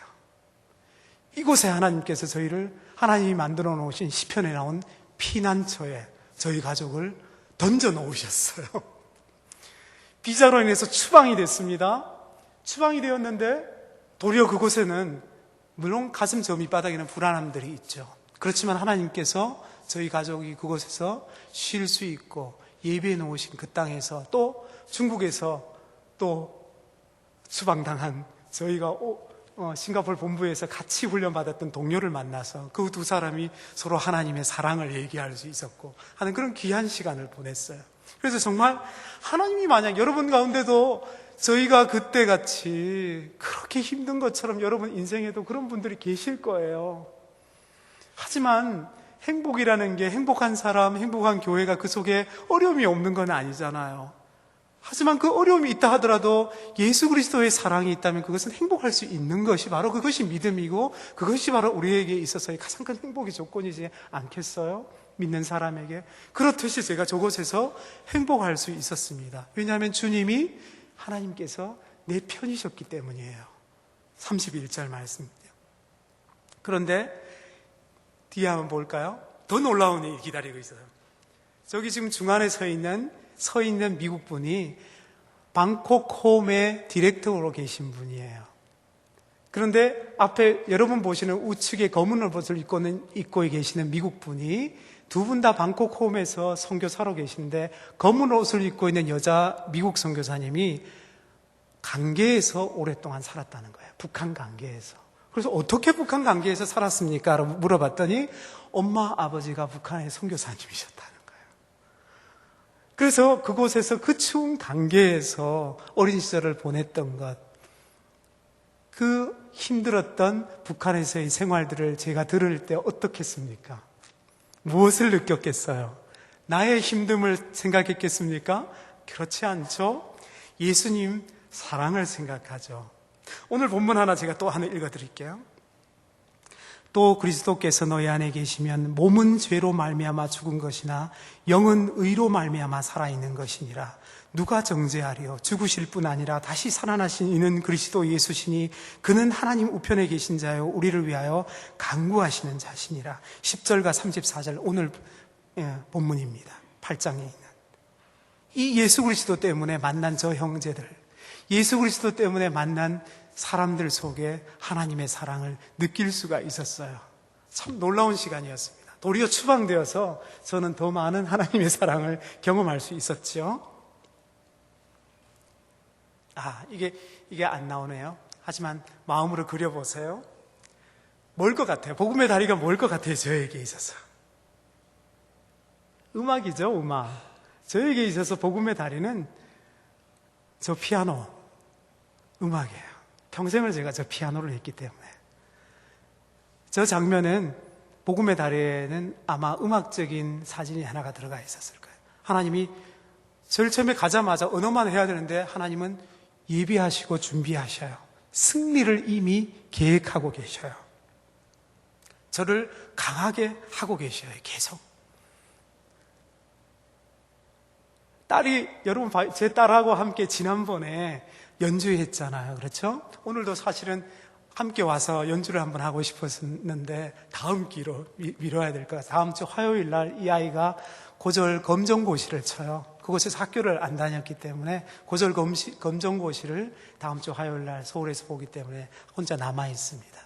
이곳에 하나님께서 저희를 하나님이 만들어 놓으신 시편에 나온 피난처에 저희 가족을 던져 놓으셨어요. 비자로 인해서 추방이 됐습니다. 추방이 되었는데 도리어 그곳에는 물론 가슴 저 밑바닥에는 불안함들이 있죠. 그렇지만 하나님께서 저희 가족이 그곳에서 쉴 수 있고 예배해 놓으신 그 땅에서 또 중국에서 또 추방당한 저희가 싱가포르 본부에서 같이 훈련받았던 동료를 만나서 그 두 사람이 서로 하나님의 사랑을 얘기할 수 있었고 하는 그런 귀한 시간을 보냈어요. 그래서 정말 하나님이 만약 여러분 가운데도 저희가 그때 같이 그렇게 힘든 것처럼 여러분 인생에도 그런 분들이 계실 거예요. 하지만 행복이라는 게 행복한 사람, 행복한 교회가 그 속에 어려움이 없는 건 아니잖아요. 하지만 그 어려움이 있다 하더라도 예수 그리스도의 사랑이 있다면 그것은 행복할 수 있는 것이 바로 그것이 믿음이고 그것이 바로 우리에게 있어서의 가장 큰 행복의 조건이지 않겠어요? 믿는 사람에게. 그렇듯이 제가 저곳에서 행복할 수 있었습니다. 왜냐하면 주님이 하나님께서 내 편이셨기 때문이에요. 31절 말씀입니다. 그런데 뒤에 한번 볼까요? 더 놀라운 일이 기다리고 있어요. 저기 지금 중간에 서 있는 미국 분이 방콕 홈의 디렉터로 계신 분이에요. 그런데 앞에 여러분 보시는 우측에 검은 옷을 입고 계시는 미국 분이 두 분 다 방콕 홈에서 선교사로 계신데 검은 옷을 입고 있는 여자 미국 선교사님이 강계에서 오랫동안 살았다는 거예요. 북한 강계에서. 그래서 어떻게 북한 강계에서 살았습니까? 라고 물어봤더니 엄마 아버지가 북한의 선교사님이셨다는 거예요. 그래서 그곳에서 그 추운 강계에서 어린 시절을 보냈던 것, 그 힘들었던 북한에서의 생활들을 제가 들을 때 어떻겠습니까? 무엇을 느꼈겠어요? 나의 힘듦을 생각했겠습니까? 그렇지 않죠? 예수님 사랑을 생각하죠. 오늘 본문 하나 제가 또 하나 읽어드릴게요. 또 그리스도께서 너희 안에 계시면 몸은 죄로 말미암아 죽은 것이나 영은 의로 말미암아 살아있는 것이니라. 누가 정죄하리요? 죽으실 뿐 아니라 다시 살아나신 이는 그리스도 예수시니 그는 하나님 우편에 계신 자요 우리를 위하여 간구하시는 자시니라. 10절과 34절 오늘 본문입니다. 8장에 있는 이 예수 그리스도 때문에 만난 저 형제들, 예수 그리스도 때문에 만난 사람들 속에 하나님의 사랑을 느낄 수가 있었어요. 참 놀라운 시간이었습니다. 도리어 추방되어서 저는 더 많은 하나님의 사랑을 경험할 수 있었죠. 이게 안 나오네요. 하지만 마음으로 그려보세요. 뭘 것 같아요? 복음의 다리가 뭘 것 같아요? 저에게 있어서. 음악이죠, 음악. 저에게 있어서 복음의 다리는 저 피아노, 음악이에요. 평생을 제가 저 피아노를 했기 때문에. 저 장면은 복음의 다리에는 아마 음악적인 사진이 하나가 들어가 있었을 거예요. 하나님이 저를 처음에 가자마자 언어만 해야 되는데 하나님은 예비하시고 준비하셔요. 승리를 이미 계획하고 계셔요. 저를 강하게 하고 계셔요. 계속. 딸이, 여러분, 제 딸하고 함께 지난번에 연주했잖아요. 그렇죠? 오늘도 사실은 함께 와서 연주를 한번 하고 싶었는데 다음 기로 미뤄야 될 것 같아요. 다음 주 화요일 날 이 아이가 고졸 검정고시를 쳐요. 그곳에서 학교를 안 다녔기 때문에 고졸 검정고시를 다음 주 화요일 날 서울에서 보기 때문에 혼자 남아 있습니다.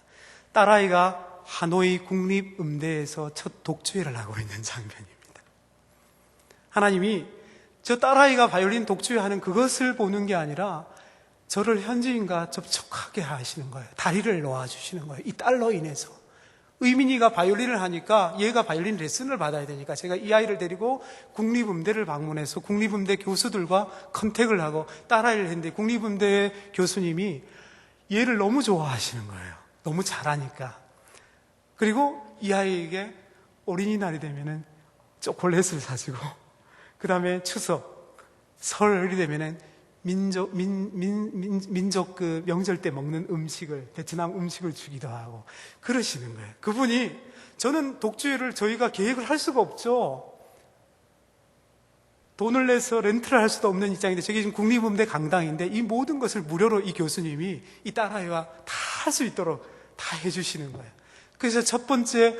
딸아이가 하노이 국립음대에서 첫 독주회를 하고 있는 장면입니다. 하나님이 저 딸아이가 바이올린 독주회하는 그것을 보는 게 아니라 저를 현지인과 접촉하게 하시는 거예요. 다리를 놓아주시는 거예요. 이 딸로 인해서. 의민이가 바이올린을 하니까 얘가 바이올린 레슨을 받아야 되니까 제가 이 아이를 데리고 국립음대를 방문해서 국립음대 교수들과 컨택을 하고 딸아이를 했는데 국립음대 교수님이 얘를 너무 좋아하시는 거예요. 너무 잘하니까. 그리고 이 아이에게 어린이날이 되면은 초콜릿을 사주고 그 다음에 추석, 설이 되면은 민족 그 명절 때 먹는 음식을, 베트남 음식을 주기도 하고 그러시는 거예요. 그분이, 저는 독주회를 저희가 계획을 할 수가 없죠. 돈을 내서 렌트를 할 수도 없는 입장인데, 저게 지금 국립음대 강당인데 이 모든 것을 무료로 이 교수님이 이 딸아이와 다 할 수 있도록 다 해주시는 거예요. 그래서 첫 번째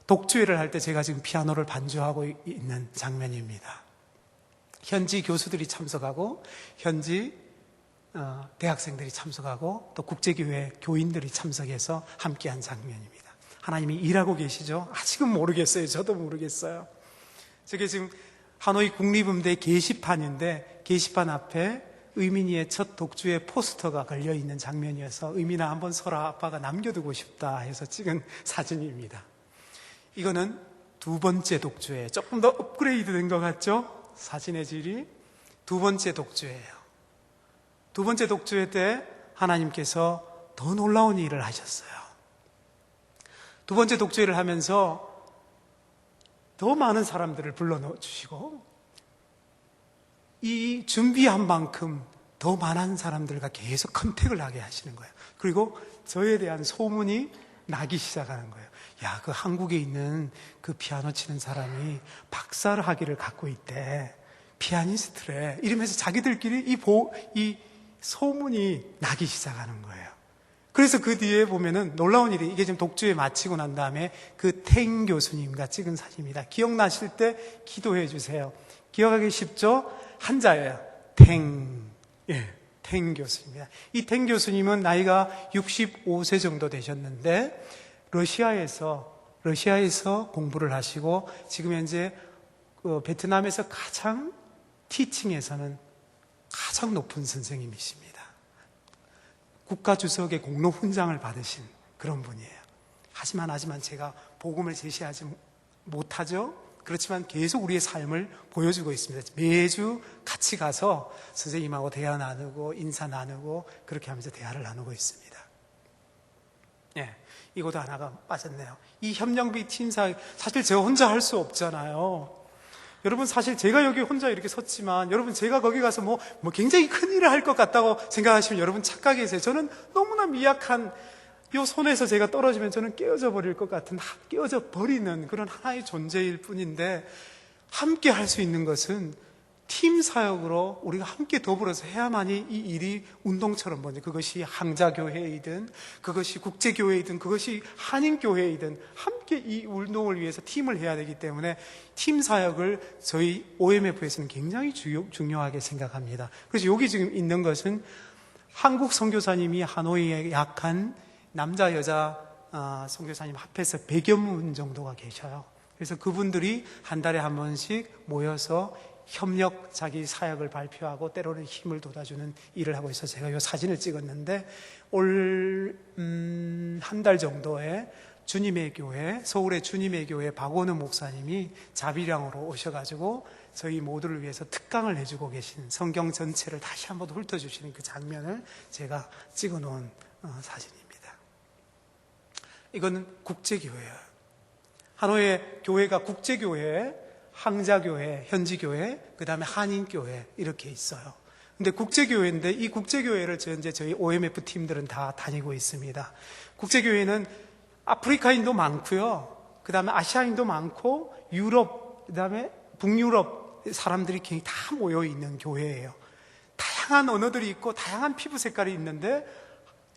독주회를 할 때 제가 지금 피아노를 반주하고 있는 장면입니다. 현지 교수들이 참석하고 현지 대학생들이 참석하고 또 국제교회 교인들이 참석해서 함께한 장면입니다. 하나님이 일하고 계시죠? 아직은 모르겠어요. 저도 모르겠어요. 저게 지금 하노이 국립음대 게시판인데, 게시판 앞에 의민이의 첫 독주회 포스터가 걸려있는 장면이어서 의민아 한번 서라, 아빠가 남겨두고 싶다 해서 찍은 사진입니다. 이거는 두 번째 독주회, 조금 더 업그레이드 된 것 같죠? 사진의 질이. 두 번째 독주회예요. 두 번째 독주회 때 하나님께서 더 놀라운 일을 하셨어요. 두 번째 독주회를 하면서 더 많은 사람들을 불러주시고 이 준비한 만큼 더 많은 사람들과 계속 컨택을 하게 하시는 거예요. 그리고 저에 대한 소문이 나기 시작하는 거예요. 야, 그 한국에 있는 그 피아노 치는 사람이 박사를 학위를 갖고 있대. 피아니스트래. 이러면서 자기들끼리 이 소문이 나기 시작하는 거예요. 그래서 그 뒤에 보면은 놀라운 일이, 이게 지금 독주회 마치고 난 다음에 그 탱 교수님과 찍은 사진입니다. 기억나실 때 기도해 주세요. 기억하기 쉽죠? 한자예요. 탱. 예, 탱 교수입니다. 이 탱 교수님은 나이가 65세 정도 되셨는데 러시아에서 공부를 하시고 지금 현재 베트남에서 가장 티칭에서는 가장 높은 선생님이십니다. 국가주석의 공로 훈장을 받으신 그런 분이에요. 하지만 제가 복음을 제시하지 못하죠. 그렇지만 계속 우리의 삶을 보여주고 있습니다. 매주 같이 가서 선생님하고 대화 나누고 인사 나누고 그렇게 하면서 대화를 나누고 있습니다. 예, 이것도 하나가 빠졌네요. 이 협력비 팀사, 사실 제가 혼자 할 수 없잖아요. 여러분, 사실 제가 여기 혼자 이렇게 섰지만 여러분, 제가 거기 가서 뭐 굉장히 큰 일을 할 것 같다고 생각하시면 여러분 착각이세요. 저는 너무나 미약한 요 손에서 제가 떨어지면 저는 깨어져 버릴 것 같은, 깨어져 버리는 그런 하나의 존재일 뿐인데, 함께 할 수 있는 것은 팀 사역으로 우리가 함께 더불어서 해야만이 이 일이 운동처럼 번져. 그것이 항자교회이든 그것이 국제교회이든 그것이 한인교회이든 함께 이 운동을 위해서 팀을 해야 되기 때문에 팀 사역을 저희 OMF에서는 굉장히 중요하게 생각합니다. 그래서 여기 지금 있는 것은 한국 선교사님이 하노이에 약한 남자 여자 선교사님 합해서 100여 분 정도가 계셔요. 그래서 그분들이 한 달에 한 번씩 모여서 협력 자기 사역을 발표하고 때로는 힘을 돋아주는 일을 하고 있어서 제가 이 사진을 찍었는데, 올 한 달 정도에 주님의 교회, 서울의 주님의 교회 박원우 목사님이 자비량으로 오셔가지고 저희 모두를 위해서 특강을 해주고 계신, 성경 전체를 다시 한번 훑어주시는 그 장면을 제가 찍어놓은 사진입니다. 이거는 국제교회예요. 하노이의 교회가 국제교회, 항자교회, 현지교회, 그 다음에 한인교회 이렇게 있어요. 근데 국제교회인데 이 국제교회를 이제 저희 OMF 팀들은 다 다니고 있습니다. 국제교회는 아프리카인도 많고요. 그 다음에 아시아인도 많고 유럽, 그 다음에 북유럽 사람들이 굉장히 다 모여 있는 교회예요. 다양한 언어들이 있고 다양한 피부 색깔이 있는데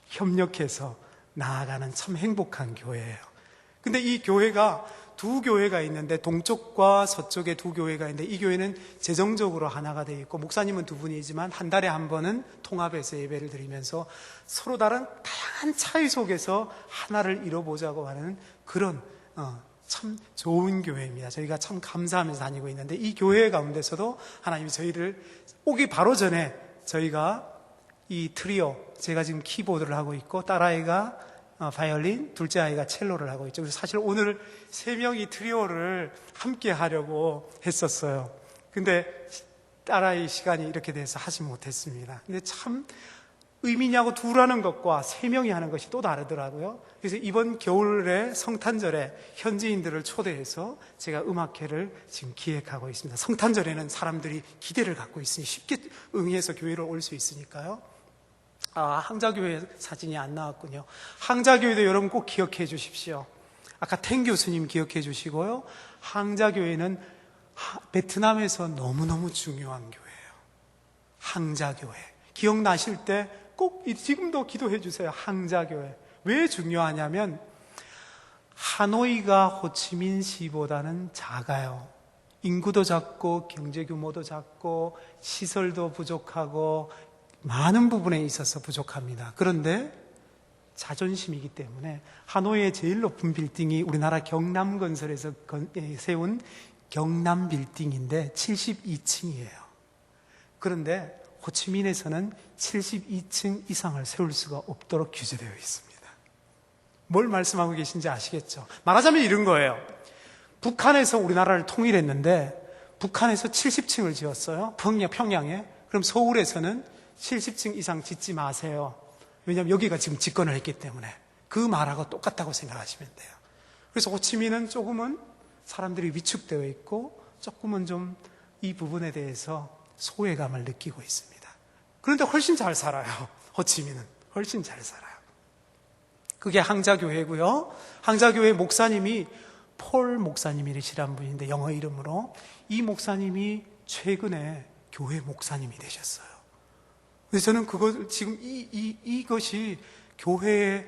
협력해서 나아가는 참 행복한 교회예요. 근데 이 교회가 두 교회가 있는데 동쪽과 서쪽에 두 교회가 있는데 이 교회는 재정적으로 하나가 되어 있고 목사님은 두 분이지만 한 달에 한 번은 통합해서 예배를 드리면서 서로 다른 다양한 차이 속에서 하나를 이뤄보자고 하는 그런 참 좋은 교회입니다. 저희가 참 감사하면서 다니고 있는데 이 교회 가운데서도 하나님이 저희를 오기 바로 전에 저희가 이 트리오, 제가 지금 키보드를 하고 있고 딸아이가 바이올린, 둘째 아이가 첼로를 하고 있죠. 그래서 사실 오늘 세 명이 트리오를 함께 하려고 했었어요. 근데 딸아이 시간이 이렇게 돼서 하지 못했습니다. 근데 참 의미냐고 둘하는 것과 세 명이 하는 것이 또 다르더라고요. 그래서 이번 겨울에 성탄절에 현지인들을 초대해서 제가 음악회를 지금 기획하고 있습니다. 성탄절에는 사람들이 기대를 갖고 있으니 쉽게 응해서 교회를 올 수 있으니까요. 항자교회 사진이 안 나왔군요. 항자교회도 여러분 꼭 기억해 주십시오. 아까 탱 교수님 기억해 주시고요. 항자교회는 베트남에서 너무너무 중요한 교회예요. 항자교회. 기억나실 때 꼭 지금도 기도해 주세요. 항자교회. 왜 중요하냐면 하노이가 호치민시보다는 작아요. 인구도 작고 경제 규모도 작고 시설도 부족하고 많은 부분에 있어서 부족합니다. 그런데 자존심이기 때문에 하노이의 제일 높은 빌딩이 우리나라 경남건설에서 세운 경남빌딩인데 72층이에요. 그런데 호치민에서는 72층 이상을 세울 수가 없도록 규제되어 있습니다. 뭘 말씀하고 계신지 아시겠죠? 말하자면 이런 거예요. 북한에서 우리나라를 통일했는데 북한에서 70층을 지었어요. 평양에. 그럼 서울에서는 70층 이상 짓지 마세요. 왜냐하면 여기가 지금 집권을 했기 때문에. 그 말하고 똑같다고 생각하시면 돼요. 그래서 호치민은 조금은 사람들이 위축되어 있고 조금은 좀 이 부분에 대해서 소외감을 느끼고 있습니다. 그런데 훨씬 잘 살아요. 호치민은 훨씬 잘 살아요. 그게 항자교회고요. 항자교회 목사님이 폴 목사님이시란 분인데 영어 이름으로 이 목사님이 최근에 교회 목사님이 되셨어요. 그래서 저는 그거 지금 이것이 교회의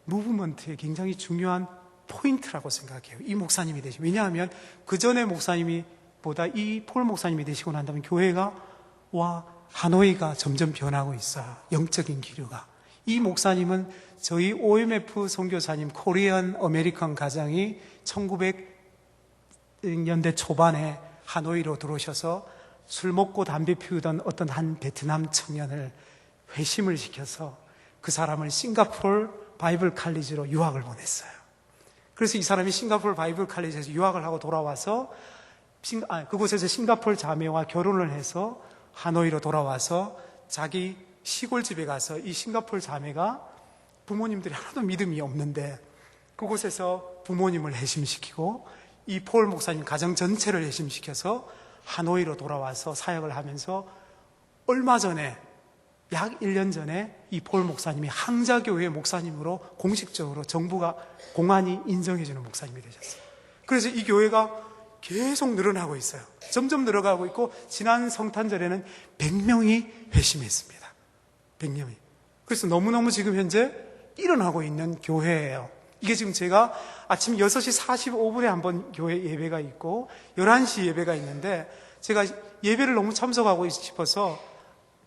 무브먼트에 굉장히 중요한 포인트라고 생각해요. 이 목사님이 되시면. 왜냐하면 그 전에 목사님이 보다 이 폴 목사님이 되시고 난 다음에 교회가 하노이가 점점 변하고 있어요. 영적인 기류가. 이 목사님은 저희 OMF 선교사님 코리안 아메리칸 가장이 1900년대 초반에 하노이로 들어오셔서 술 먹고 담배 피우던 어떤 한 베트남 청년을 회심을 시켜서 그 사람을 싱가포르 바이블 칼리지로 유학을 보냈어요. 그래서 이 사람이 싱가포르 바이블 칼리지에서 유학을 하고 돌아와서 그곳에서 싱가포르 자매와 결혼을 해서 하노이로 돌아와서 자기 시골집에 가서 이 싱가포르 자매가 부모님들이 하나도 믿음이 없는데 그곳에서 부모님을 회심시키고 이 폴 목사님 가정 전체를 회심시켜서 하노이로 돌아와서 사역을 하면서 얼마 전에 약 1년 전에 이 폴 목사님이 항자교회 목사님으로 공식적으로 정부가 공안이 인정해주는 목사님이 되셨어요. 그래서 이 교회가 계속 늘어나고 있어요. 점점 늘어가고 있고 지난 성탄절에는 100명이 회심했습니다. 100명이. 그래서 너무너무 지금 현재 일어나고 있는 교회예요. 이게 지금 제가 아침 6시 45분에 한번 교회 예배가 있고 11시 예배가 있는데 제가 예배를 너무 참석하고 싶어서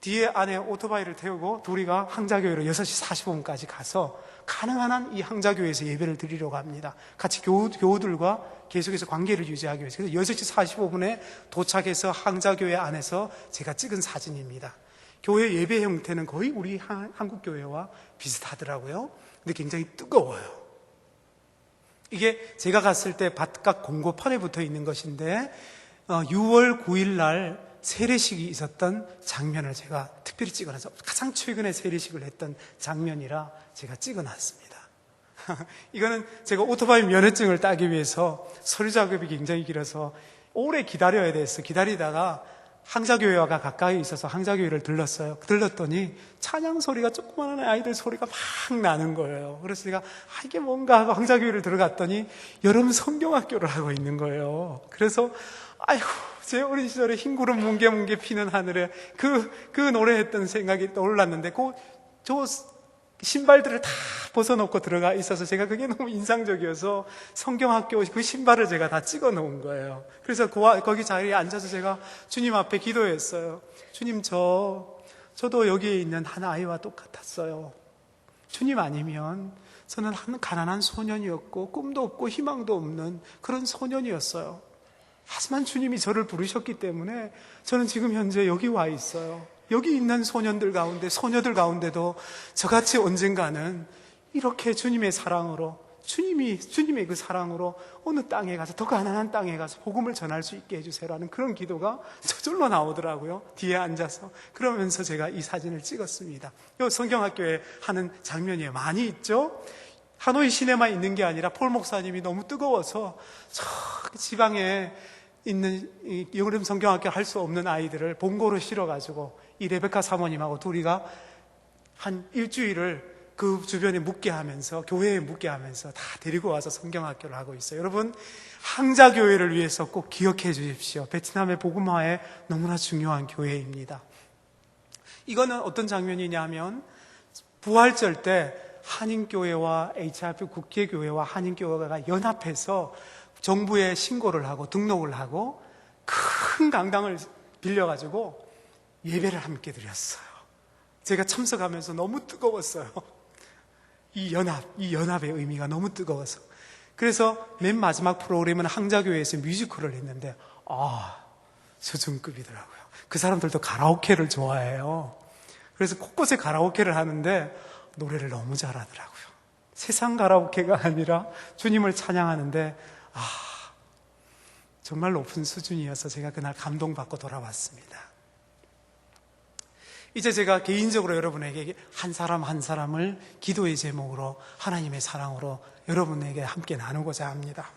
뒤에 안에 오토바이를 태우고 둘이가 항자교회로 6시 45분까지 가서 가능한 한 이 항자교회에서 예배를 드리려고 합니다. 같이 교우들과 계속해서 관계를 유지하기 위해서. 그래서 6시 45분에 도착해서 항자교회 안에서 제가 찍은 사진입니다. 교회 예배 형태는 거의 우리 한국교회와 비슷하더라고요. 근데 굉장히 뜨거워요. 이게 제가 갔을 때 바깥 공고판에 붙어 있는 것인데 6월 9일 날 세례식이 있었던 장면을 제가 특별히 찍어놔서 가장 최근에 세례식을 했던 장면이라 제가 찍어놨습니다. 이거는 제가 오토바이 면허증을 따기 위해서 서류 작업이 굉장히 길어서 오래 기다려야 됐어요. 기다리다가 항자교회와 가까이 있어서 항자교회를 들렀어요. 들렀더니 찬양 소리가 조그마한 아이들 소리가 막 나는 거예요. 그래서 제가 이게 뭔가 하고 항자교회를 들어갔더니 여름 성경학교를 하고 있는 거예요. 그래서 아이고 제 어린 시절에 흰 구름 뭉게뭉게 피는 하늘에 그 노래했던 생각이 떠올랐는데 저 신발들을 다 벗어놓고 들어가 있어서 제가 그게 너무 인상적이어서 성경학교 그 신발을 제가 다 찍어 놓은 거예요. 그래서 거기 자리에 앉아서 제가 주님 앞에 기도했어요. 주님 저도 여기에 있는 한 아이와 똑같았어요. 주님 아니면 저는 한 가난한 소년이었고 꿈도 없고 희망도 없는 그런 소년이었어요. 하지만 주님이 저를 부르셨기 때문에 저는 지금 현재 여기 와 있어요. 여기 있는 소년들 가운데, 소녀들 가운데도 저같이 언젠가는 이렇게 주님의 사랑으로 주님의 그 사랑으로 어느 땅에 가서, 더 가난한 땅에 가서 복음을 전할 수 있게 해주세요라는 그런 기도가 저절로 나오더라고요. 뒤에 앉아서. 그러면서 제가 이 사진을 찍었습니다. 이 성경학교에 하는 장면이 많이 있죠. 하노이 시내만 있는 게 아니라 폴 목사님이 너무 뜨거워서 저 지방에 있는 이 여름 성경학교 할 수 없는 아이들을 봉고로 실어가지고 이 레베카 사모님하고 둘이가 한 일주일을 그 주변에 묵게 하면서, 교회에 묵게 하면서 다 데리고 와서 성경학교를 하고 있어요. 여러분, 항자교회를 위해서 꼭 기억해 주십시오. 베트남의 복음화에 너무나 중요한 교회입니다. 이거는 어떤 장면이냐 하면, 부활절 때 한인교회와 HRP 국제교회와 한인교회가 연합해서 정부에 신고를 하고 등록을 하고 큰 강당을 빌려가지고 예배를 함께 드렸어요. 제가 참석하면서 너무 뜨거웠어요. 이 연합의 의미가 너무 뜨거워서. 그래서 맨 마지막 프로그램은 항자교회에서 뮤지컬을 했는데, 수준급이더라고요. 그 사람들도 가라오케를 좋아해요. 그래서 곳곳에 가라오케를 하는데 노래를 너무 잘하더라고요. 세상 가라오케가 아니라 주님을 찬양하는데, 정말 높은 수준이어서 제가 그날 감동받고 돌아왔습니다. 이제 제가 개인적으로 여러분에게 한 사람 한 사람을 기도의 제목으로, 하나님의 사랑으로 여러분에게 함께 나누고자 합니다.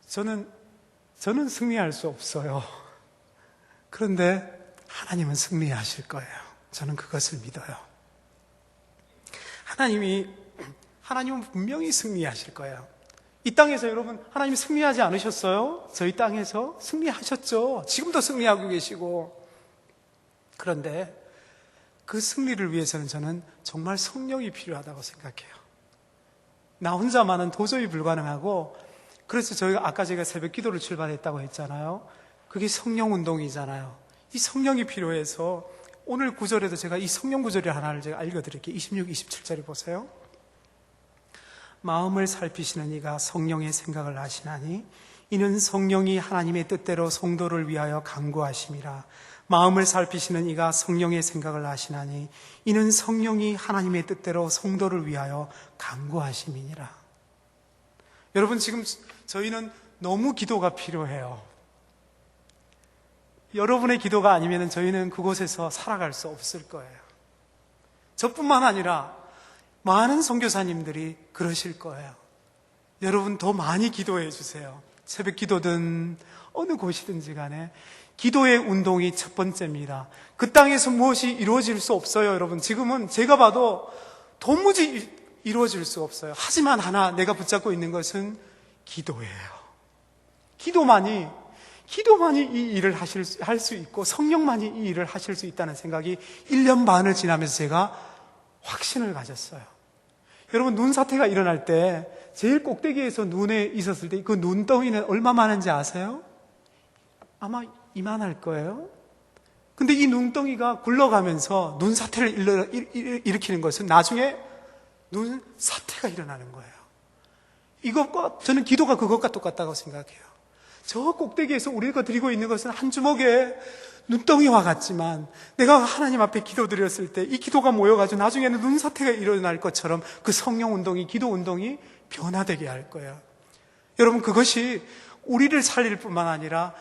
저는 승리할 수 없어요. 그런데 하나님은 승리하실 거예요. 저는 그것을 믿어요. 하나님은 분명히 승리하실 거예요. 이 땅에서 여러분, 하나님이 승리하지 않으셨어요? 저희 땅에서 승리하셨죠. 지금도 승리하고 계시고. 그런데 그 승리를 위해서는 저는 정말 성령이 필요하다고 생각해요. 나 혼자만은 도저히 불가능하고, 그래서 아까 제가 새벽 기도를 출발했다고 했잖아요. 그게 성령 운동이잖아요. 이 성령이 필요해서 오늘 구절에도 제가 이 성령 구절이 하나를 제가 읽어드릴게요. 26, 27절에 보세요. 마음을 살피시는 이가 성령의 생각을 아시나니 이는 성령이 하나님의 뜻대로 성도를 위하여 간구하심이라. 마음을 살피시는 이가 성령의 생각을 아시나니 이는 성령이 하나님의 뜻대로 성도를 위하여 간구하심이니라. 여러분, 지금 저희는 너무 기도가 필요해요. 여러분의 기도가 아니면 저희는 그곳에서 살아갈 수 없을 거예요. 저뿐만 아니라 많은 선교사님들이 그러실 거예요. 여러분, 더 많이 기도해 주세요. 새벽 기도든 어느 곳이든지 간에 기도의 운동이 첫 번째입니다. 그 땅에서 무엇이 이루어질 수 없어요, 여러분. 지금은 제가 봐도 도무지 이루어질 수 없어요. 하지만 하나 내가 붙잡고 있는 것은 기도예요. 기도만이 이 일을 할 수 있고 성령만이 이 일을 하실 수 있다는 생각이 1년 반을 지나면서 제가 확신을 가졌어요. 여러분, 눈사태가 일어날 때 제일 꼭대기에서 눈에 있었을 때 그 눈덩이는 얼마 많은지 아세요? 아마 이만할 거예요. 근데 이 눈덩이가 굴러가면서 눈사태를 일으키는 것은 나중에 눈사태가 일어나는 거예요. 이것과 저는 기도가 그것과 똑같다고 생각해요. 저 꼭대기에서 우리가 드리고 있는 것은 한 주먹의 눈덩이와 같지만 내가 하나님 앞에 기도드렸을 때 이 기도가 모여가지고 나중에는 눈사태가 일어날 것처럼 그 성령 운동이, 기도 운동이 변화되게 할 거예요. 여러분, 그것이 우리를 살릴 뿐만 아니라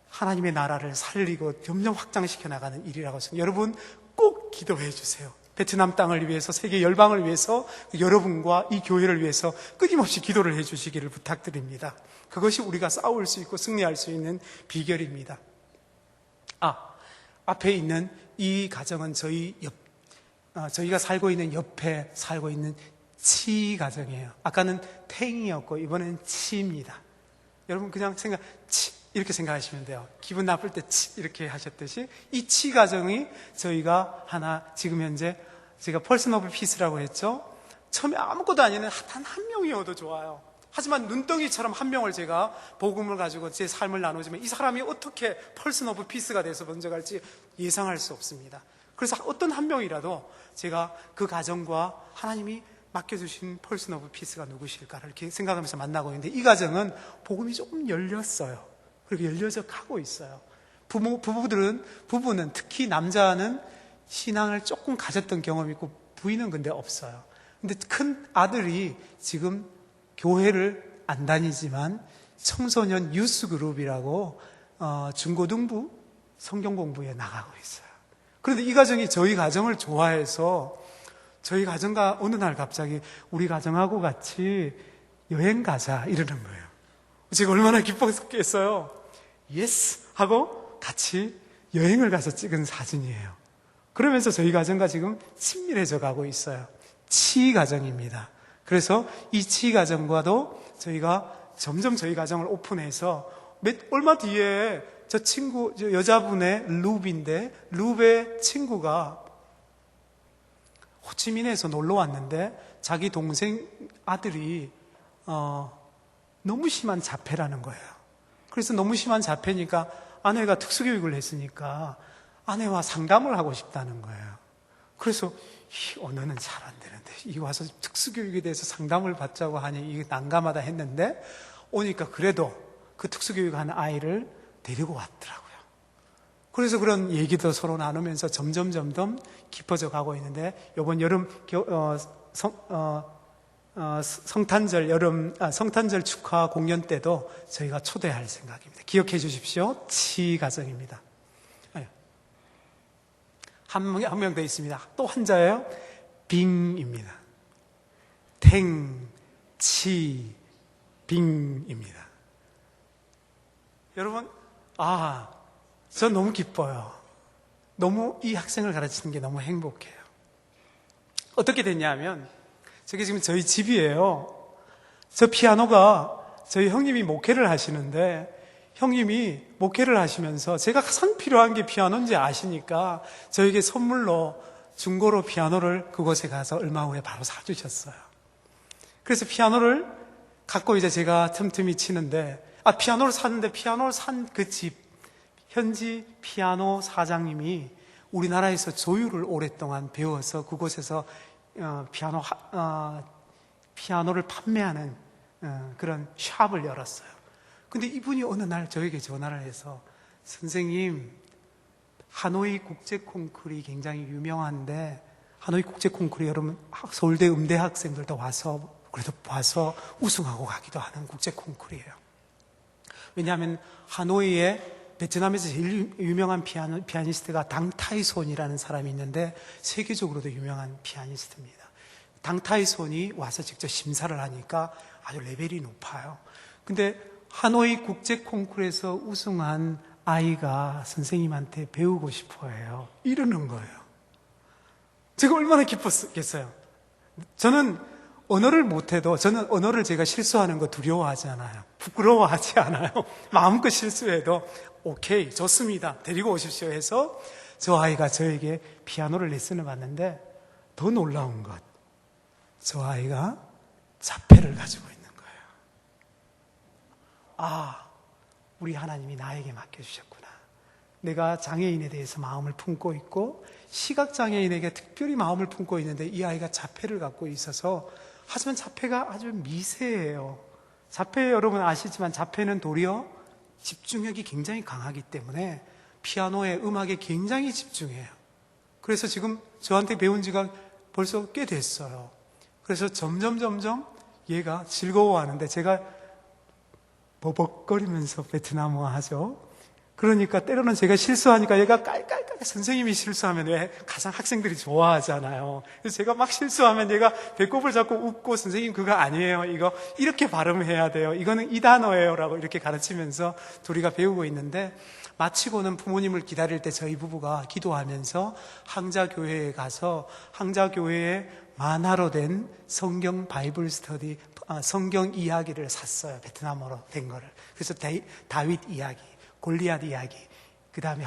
하나님의 나라를 살리고 점점 확장시켜 나가는 일이라고 생각해요. 여러분, 꼭 기도해 주세요. 베트남 땅을 위해서, 세계 열방을 위해서, 여러분과 이 교회를 위해서 끊임없이 기도를 해 주시기를 부탁드립니다. 그것이 우리가 싸울 수 있고 승리할 수 있는 비결입니다. 앞에 있는 이 가정은 저희가 살고 있는 옆에 살고 있는 치 가정이에요. 아까는 탱이었고 이번엔 치입니다. 여러분, 그냥 이렇게 생각하시면 돼요. 기분 나쁠 때 이렇게 하셨듯이 이 치 가정이 저희가 지금 현재 제가 펄슨 오브 피스라고 했죠. 처음에 아무것도 아니는 단 한 명이어도 좋아요. 하지만 눈덩이처럼 한 명을 제가 복음을 가지고 제 삶을 나누지만 이 사람이 어떻게 펄슨 오브 피스가 돼서 먼저 갈지 예상할 수 없습니다. 그래서 어떤 한 명이라도 제가 그 가정과 하나님이 맡겨주신 펄슨 오브 피스가 누구실까를 이렇게 생각하면서 만나고 있는데, 이 가정은 복음이 조금 열렸어요. 그리고 열려져 가고 있어요. 부부는 특히 남자는 신앙을 조금 가졌던 경험이 있고 부인은 근데 없어요. 근데 큰 아들이 지금 교회를 안 다니지만 청소년 유스 그룹이라고 중고등부 성경 공부에 나가고 있어요. 그런데 이 가정이 저희 가정을 좋아해서 저희 가정과 어느 날 갑자기 우리 가정하고 같이 여행 가자 이러는 거예요. 제가 얼마나 기뻤겠어요. 예스! 하고 같이 여행을 가서 찍은 사진이에요. 그러면서 저희 가정과 지금 친밀해져 가고 있어요. 치 가정입니다. 그래서 이 치 가정과도 저희가 점점 저희 가정을 오픈해서 얼마 뒤에 저 여자분의 루브인데, 루브의 친구가 호치민에서 놀러 왔는데 자기 동생 아들이 너무 심한 자폐라는 거예요. 그래서 너무 심한 자폐니까 아내가 특수교육을 했으니까 아내와 상담을 하고 싶다는 거예요. 그래서 언어는 잘 안 되는데 이 와서 특수교육에 대해서 상담을 받자고 하니 이게 난감하다 했는데 오니까 그래도 그 특수교육하는 아이를 데리고 왔더라고요. 그래서 그런 얘기도 서로 나누면서 점점 깊어져 가고 있는데 이번 여름 성탄절 축하 공연 때도 저희가 초대할 생각입니다. 기억해 주십시오. 치 가정입니다. 한 명 더 있습니다. 또 한자예요. 빙입니다. 탱, 치, 빙입니다. 여러분, 저 너무 기뻐요. 너무 이 학생을 가르치는 게 너무 행복해요. 어떻게 됐냐면, 저게 지금 저희 집이에요. 저 피아노가 저희 형님이 목회를 하시는데, 형님이 목회를 하시면서 제가 가장 필요한 게 피아노인지 아시니까 저에게 선물로 중고로 피아노를 그곳에 가서 얼마 후에 바로 사주셨어요. 그래서 피아노를 갖고 이제 제가 틈틈이 치는데, 피아노를 샀는데 피아노를 산 그 집, 현지 피아노 사장님이 우리나라에서 조율을 오랫동안 배워서 그곳에서 피아노를 판매하는 그런 샵을 열었어요. 근데 이분이 어느 날 저에게 전화를 해서 선생님, 하노이 국제 콩쿠르이 굉장히 유명한데 하노이 국제 콩쿠르 여러분 서울대 음대 학생들도 와서 그래도 와서 우승하고 가기도 하는 국제 콩쿠르예요. 왜냐하면 하노이에 베트남에서 제일 유명한 피아니스트가 당타이손이라는 사람이 있는데 세계적으로도 유명한 피아니스트입니다. 당타이손이 와서 직접 심사를 하니까 아주 레벨이 높아요. 근데 하노이 국제 콩쿠르에서 우승한 아이가 선생님한테 배우고 싶어 해요. 이러는 거예요. 제가 얼마나 기뻤겠어요. 저는 언어를 못해도 저는 언어를 제가 실수하는 거 두려워하지 않아요. 부끄러워하지 않아요. 마음껏 실수해도 오케이, 좋습니다. 데리고 오십시오 해서 저 아이가 저에게 피아노를 레슨을 받는데 더 놀라운 것, 저 아이가 자폐를 가지고 있는 거예요. 우리 하나님이 나에게 맡겨주셨구나. 내가 장애인에 대해서 마음을 품고 있고 시각장애인에게 특별히 마음을 품고 있는데 이 아이가 자폐를 갖고 있어서, 하지만 자폐가 아주 미세해요. 자폐 여러분 아시지만 자폐는 도리어 집중력이 굉장히 강하기 때문에 피아노에 음악에 굉장히 집중해요. 그래서 지금 저한테 배운 지가 벌써 꽤 됐어요. 그래서 점점 얘가 즐거워하는데 제가 버벅거리면서 베트남어 하죠. 그러니까 때로는 제가 실수하니까 얘가 깔깔깔, 선생님이 실수하면 왜 가장 학생들이 좋아하잖아요. 그래서 제가 막 실수하면 얘가 배꼽을 잡고 웃고 선생님 그거 아니에요. 이거 이렇게 발음해야 돼요. 이거는 이 단어예요. 라고 이렇게 가르치면서 둘이가 배우고 있는데, 마치고는 부모님을 기다릴 때 저희 부부가 기도하면서 항자교회에 가서 항자교회에 만화로 된 성경 바이블 스터디, 성경 이야기를 샀어요. 베트남어로 된 거를. 그래서 다윗 이야기, 골리앗 이야기, 그 다음에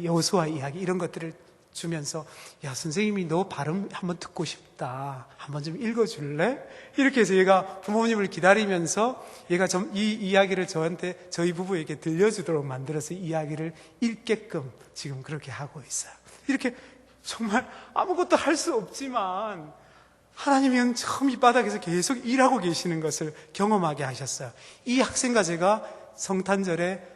여호수아 이야기, 이런 것들을 주면서, 야, 선생님이 너 발음 한번 듣고 싶다. 한번 좀 읽어줄래? 이렇게 해서 얘가 부모님을 기다리면서 얘가 이 이야기를 저희 부부에게 들려주도록 만들어서 이야기를 읽게끔 지금 그렇게 하고 있어요. 이렇게 정말 아무것도 할 수 없지만 하나님은 처음 이 바닥에서 계속 일하고 계시는 것을 경험하게 하셨어요. 이 학생과 제가 성탄절에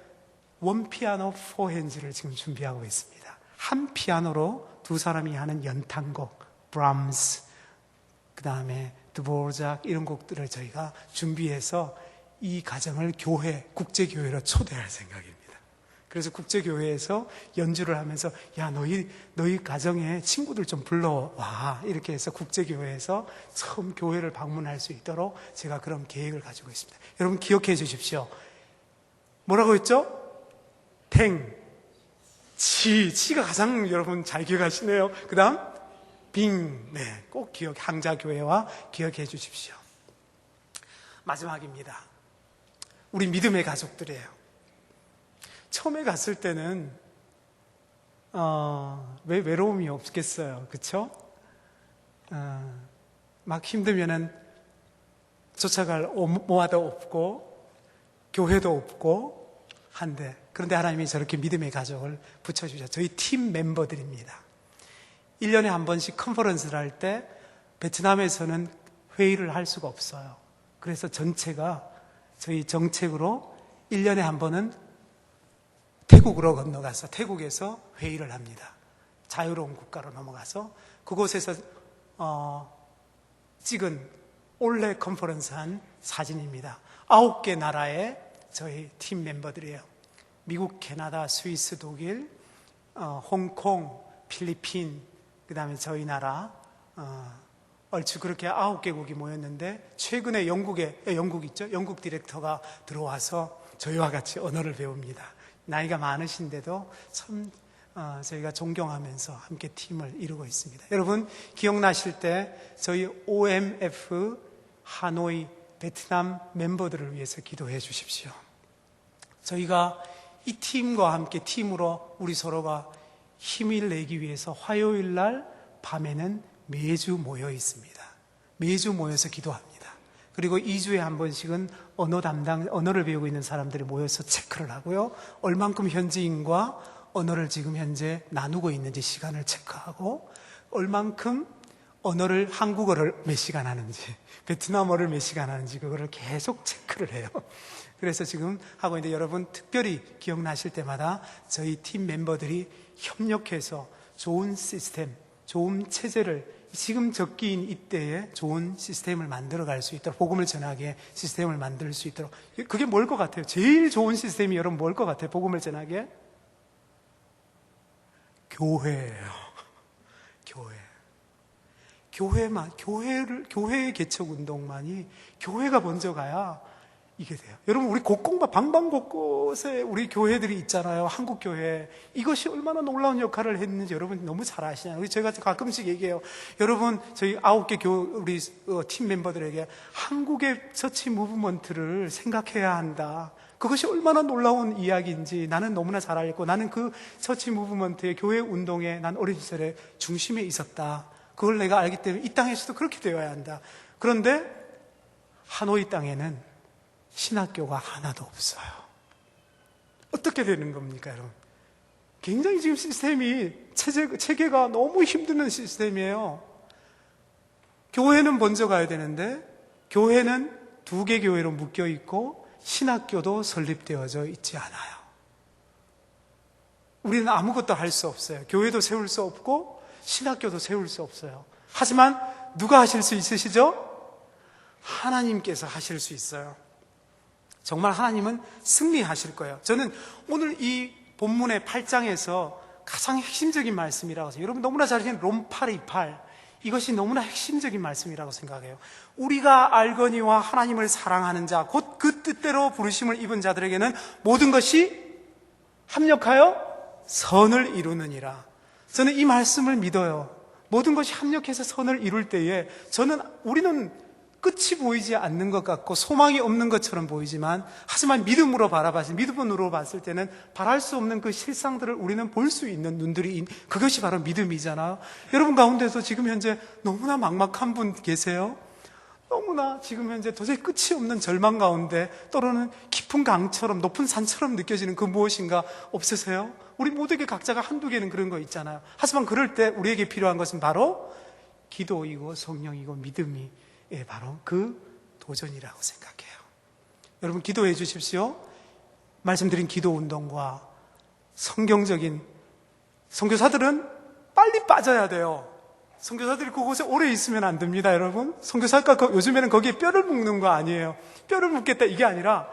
원 피아노 포 핸즈를 지금 준비하고 있습니다. 한 피아노로 두 사람이 하는 연탄곡, 브람스, 그 다음에 드보르작 이런 곡들을 저희가 준비해서 이 가정을 교회, 국제교회로 초대할 생각입니다. 그래서 국제교회에서 연주를 하면서 야 너희 가정에 친구들 좀 불러와 이렇게 해서 국제교회에서 처음 교회를 방문할 수 있도록 제가 그런 계획을 가지고 있습니다. 여러분 기억해 주십시오. 뭐라고 했죠? 치가 가장 여러분 잘 기억하시네요. 그 다음 네, 꼭 항자교회와 기억해 주십시오. 마지막입니다. 우리 믿음의 가족들이에요. 처음에 갔을 때는 왜 외로움이 없겠어요, 그렇죠? 막 힘들면은 쫓아갈 모아도 없고 교회도 없고 한데, 그런데 하나님이 저렇게 믿음의 가족을 붙여주셨어요. 저희 팀 멤버들입니다. 1년에 한 번씩 컨퍼런스를 할 때 베트남에서는 회의를 할 수가 없어요. 그래서 전체가 저희 정책으로 1년에 한 번은 태국으로 건너가서 태국에서 회의를 합니다. 자유로운 국가로 넘어가서 그곳에서 찍은 올해 컨퍼런스 한 사진입니다. 9개 나라의 저희 팀 멤버들이에요. 미국, 캐나다, 스위스, 독일, 홍콩, 필리핀, 그 다음에 저희 나라, 얼추 그렇게 9개국이 모였는데, 최근에 영국 있죠? 영국 디렉터가 들어와서 저희와 같이 언어를 배웁니다. 나이가 많으신데도 참 저희가 존경하면서 함께 팀을 이루고 있습니다. 여러분 기억나실 때 저희 OMF 하노이 베트남 멤버들을 위해서 기도해 주십시오. 저희가 이 팀과 함께 팀으로 우리 서로가 힘을 내기 위해서 화요일 날 밤에는 매주 모여 있습니다. 매주 모여서 기도합니다. 그리고 2주에 한 번씩은 언어를 배우고 있는 사람들이 모여서 체크를 하고요. 얼만큼 현지인과 언어를 지금 현재 나누고 있는지 시간을 체크하고, 얼만큼 언어를, 한국어를 몇 시간 하는지, 베트남어를 몇 시간 하는지 그거를 계속 체크를 해요. 그래서 지금 하고 있는데, 여러분 특별히 기억나실 때마다 저희 팀 멤버들이 협력해서 좋은 시스템, 좋은 체제를 지금 적기인 이때에 좋은 시스템을 만들어갈 수 있도록, 복음을 전하게 시스템을 만들 수 있도록. 그게 뭘 것 같아요? 제일 좋은 시스템이 여러분 뭘 것 같아요? 복음을 전하게? 교회예요. 교회의 개척 운동만이, 교회가 먼저 가야 이게 돼요. 여러분 우리 곳곳 방방곳곳에 우리 교회들이 있잖아요. 한국 교회, 이것이 얼마나 놀라운 역할을 했는지 여러분 너무 잘 아시잖아요. 저희가 가끔씩 얘기해요. 여러분 저희 9개 우리 팀 멤버들에게 한국의 처치 무브먼트를 생각해야 한다. 그것이 얼마나 놀라운 이야기인지 나는 너무나 잘 알고, 나는 그 처치 무브먼트의 교회 운동에 난 어린 시절에 중심에 있었다. 그걸 내가 알기 때문에 이 땅에서도 그렇게 되어야 한다. 그런데 하노이 땅에는 신학교가 하나도 없어요. 어떻게 되는 겁니까, 여러분? 굉장히 지금 시스템이, 체계가 너무 힘드는 시스템이에요. 교회는 먼저 가야 되는데, 교회는 2개 교회로 묶여 있고, 신학교도 설립되어져 있지 않아요. 우리는 아무것도 할 수 없어요. 교회도 세울 수 없고, 신학교도 세울 수 없어요. 하지만, 누가 하실 수 있으시죠? 하나님께서 하실 수 있어요. 정말 하나님은 승리하실 거예요. 저는 오늘 이 본문의 8장에서 가장 핵심적인 말씀이라고 해서, 여러분 너무나 잘 아시는 롬 8:28, 이것이 너무나 핵심적인 말씀이라고 생각해요. 우리가 알거니와 하나님을 사랑하는 자, 곧 그 뜻대로 부르심을 입은 자들에게는 모든 것이 합력하여 선을 이루느니라. 저는 이 말씀을 믿어요. 모든 것이 합력해서 선을 이룰 때에 우리는 끝이 보이지 않는 것 같고 소망이 없는 것처럼 보이지만, 하지만 믿음으로 봤을 때는 바랄 수 없는 그 실상들을 우리는 볼 수 있는 눈들이, 그것이 바로 믿음이잖아요. 여러분 가운데서 지금 현재 너무나 막막한 분 계세요? 너무나 지금 현재 도저히 끝이 없는 절망 가운데 떠오르는 깊은 강처럼, 높은 산처럼 느껴지는 그 무엇인가 없으세요? 우리 모두에게 각자가 한두 개는 그런 거 있잖아요. 하지만 그럴 때 우리에게 필요한 것은 바로 기도이고 성령이고 믿음이 바로 그 도전이라고 생각해요. 여러분 기도해 주십시오. 말씀드린 기도 운동과 성경적인, 선교사들은 빨리 빠져야 돼요. 선교사들이 그곳에 오래 있으면 안 됩니다, 여러분. 선교사가 요즘에는 거기에 뼈를 묻는 거 아니에요. 뼈를 묻겠다 이게 아니라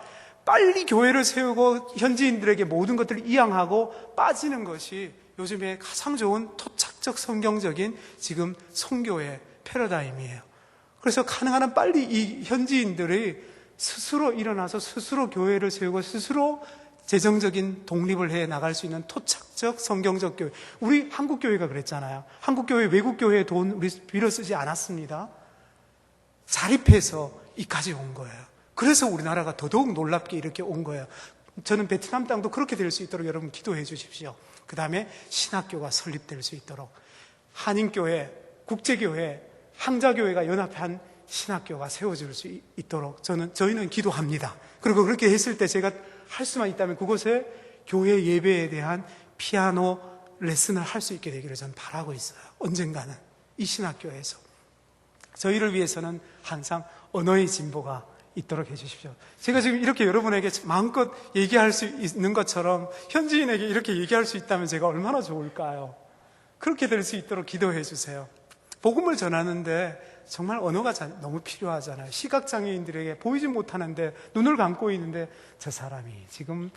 빨리 교회를 세우고 현지인들에게 모든 것들을 이양하고 빠지는 것이 요즘에 가장 좋은 토착적 성경적인 지금 선교의 패러다임이에요. 그래서 가능한 한 빨리 이 현지인들이 스스로 일어나서 스스로 교회를 세우고 스스로 재정적인 독립을 해 나갈 수 있는 토착적 성경적 교회. 우리 한국 교회가 그랬잖아요. 한국 교회 외국 교회에 돈 우리 빌어 쓰지 않았습니다. 자립해서 이까지 온 거예요. 그래서 우리나라가 더더욱 놀랍게 이렇게 온 거예요. 저는 베트남 땅도 그렇게 될 수 있도록 여러분 기도해 주십시오. 그 다음에 신학교가 설립될 수 있도록 한인교회, 국제교회, 항자교회가 연합한 신학교가 세워질 수 있도록 저희는 기도합니다. 그리고 그렇게 했을 때 제가 할 수만 있다면 그곳에 교회 예배에 대한 피아노 레슨을 할 수 있게 되기를 저는 바라고 있어요. 언젠가는 이 신학교에서 저희를 위해서는 항상 언어의 진보가 있도록 해주십시오. 제가 지금 이렇게 여러분에게 마음껏 얘기할 수 있는 것처럼 현지인에게 이렇게 얘기할 수 있다면 제가 얼마나 좋을까요? 그렇게 될 수 있도록 기도해 주세요. 복음을 전하는데 정말 언어가 너무 필요하잖아요. 시각장애인들에게 보이지 못하는데 눈을 감고 있는데 저 사람이 지금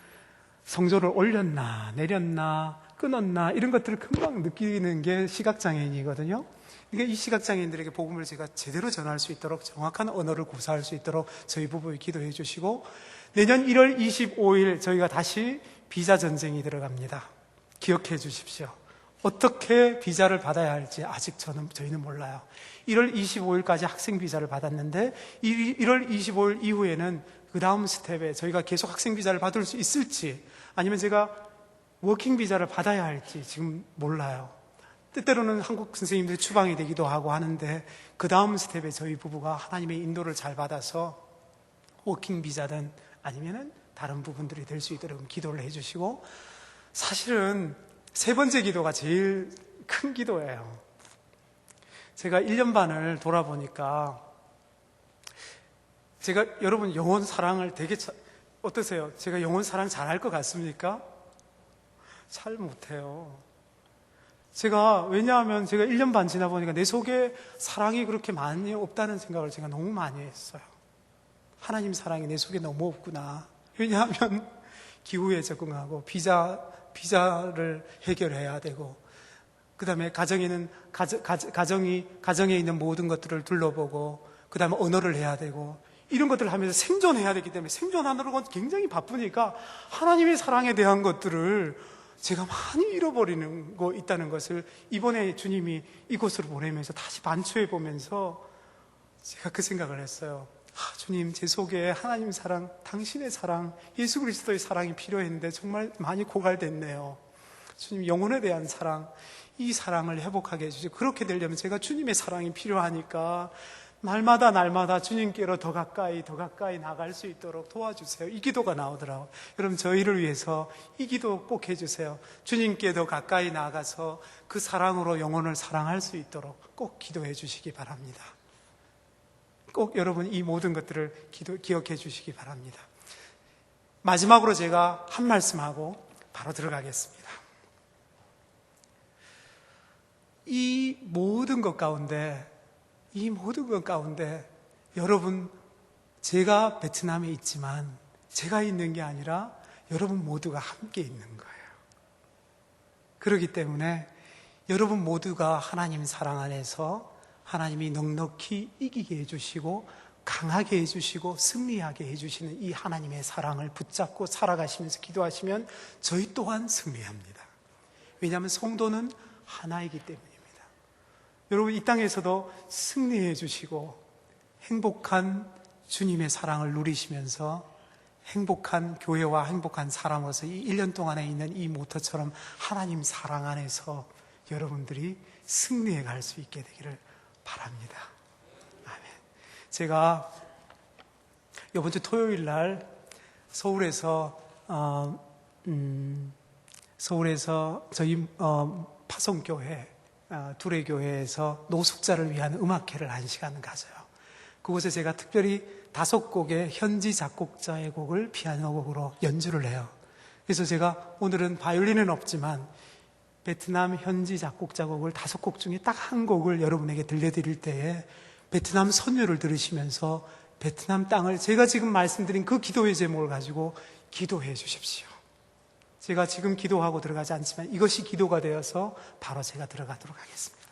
성조를 올렸나 내렸나 끊었나 이런 것들을 금방 느끼는 게 시각장애인이거든요. 그러니까 이 시각장애인들에게 복음을 제가 제대로 전할 수 있도록 정확한 언어를 구사할 수 있도록 저희 부부에 기도해 주시고, 내년 1월 25일 저희가 다시 비자 전쟁이 들어갑니다. 기억해 주십시오. 어떻게 비자를 받아야 할지 아직 저희는 몰라요. 1월 25일까지 학생 비자를 받았는데 1월 25일 이후에는 그 다음 스텝에 저희가 계속 학생 비자를 받을 수 있을지 아니면 제가 워킹 비자를 받아야 할지 지금 몰라요. 때때로는 한국 선생님들이 추방이 되기도 하고 하는데 그 다음 스텝에 저희 부부가 하나님의 인도를 잘 받아서 워킹 비자든 아니면은 다른 부분들이 될 수 있도록 기도를 해주시고, 사실은 세 번째 기도가 제일 큰 기도예요. 제가 1년 반을 돌아보니까 제가 여러분 영혼 사랑을 되게 어떠세요? 제가 영혼 사랑 잘할 것 같습니까? 잘 못해요. 왜냐하면 제가 1년 반 지나 보니까 내 속에 사랑이 그렇게 많이 없다는 생각을 제가 너무 많이 했어요. 하나님 사랑이 내 속에 너무 없구나. 왜냐하면 기후에 적응하고 비자를 해결해야 되고, 그 다음에 가정에 있는 모든 것들을 둘러보고, 그 다음에 언어를 해야 되고, 이런 것들을 하면서 생존해야 되기 때문에 생존하느라고 굉장히 바쁘니까 하나님의 사랑에 대한 것들을 제가 많이 잃어버리는 거 있다는 것을 이번에 주님이 이곳으로 보내면서 다시 반추해 보면서 제가 그 생각을 했어요. 주님, 제 속에 하나님 사랑, 당신의 사랑, 예수 그리스도의 사랑이 필요했는데 정말 많이 고갈됐네요. 주님, 영혼에 대한 사랑, 이 사랑을 회복하게 해주시고, 그렇게 되려면 제가 주님의 사랑이 필요하니까 날마다 주님께로 더 가까이 나갈 수 있도록 도와주세요. 이 기도가 나오더라고요. 여러분, 저희를 위해서 이 기도 꼭 해주세요. 주님께 더 가까이 나가서 그 사랑으로 영혼을 사랑할 수 있도록 꼭 기도해 주시기 바랍니다. 꼭 여러분 이 모든 것들을 기억해 주시기 바랍니다. 마지막으로 제가 한 말씀하고 바로 들어가겠습니다. 이 모든 것 가운데 여러분, 제가 베트남에 있지만 제가 있는 게 아니라 여러분 모두가 함께 있는 거예요. 그렇기 때문에 여러분 모두가 하나님 사랑 안에서 하나님이 넉넉히 이기게 해주시고 강하게 해주시고 승리하게 해주시는 이 하나님의 사랑을 붙잡고 살아가시면서 기도하시면 저희 또한 승리합니다. 왜냐하면 성도는 하나이기 때문입니다. 여러분, 이 땅에서도 승리해 주시고 행복한 주님의 사랑을 누리시면서 행복한 교회와 행복한 사람으로서 이 1년 동안에 있는 이 모터처럼 하나님 사랑 안에서 여러분들이 승리해 갈 수 있게 되기를 바랍니다. 아멘. 제가 이번 주 토요일 날 서울에서 저희 파송교회 두레교회에서 노숙자를 위한 음악회를 1시간 가져요. 그곳에 제가 특별히 5곡의 현지 작곡자의 곡을 피아노 곡으로 연주를 해요. 그래서 제가 오늘은 바이올린은 없지만 베트남 현지 작곡자곡을 5곡 중에 딱 한 곡을 여러분에게 들려드릴 때에 베트남 선율을 들으시면서 베트남 땅을 제가 지금 말씀드린 그 기도의 제목을 가지고 기도해 주십시오. 제가 지금 기도하고 들어가지 않지만 이것이 기도가 되어서 바로 제가 들어가도록 하겠습니다.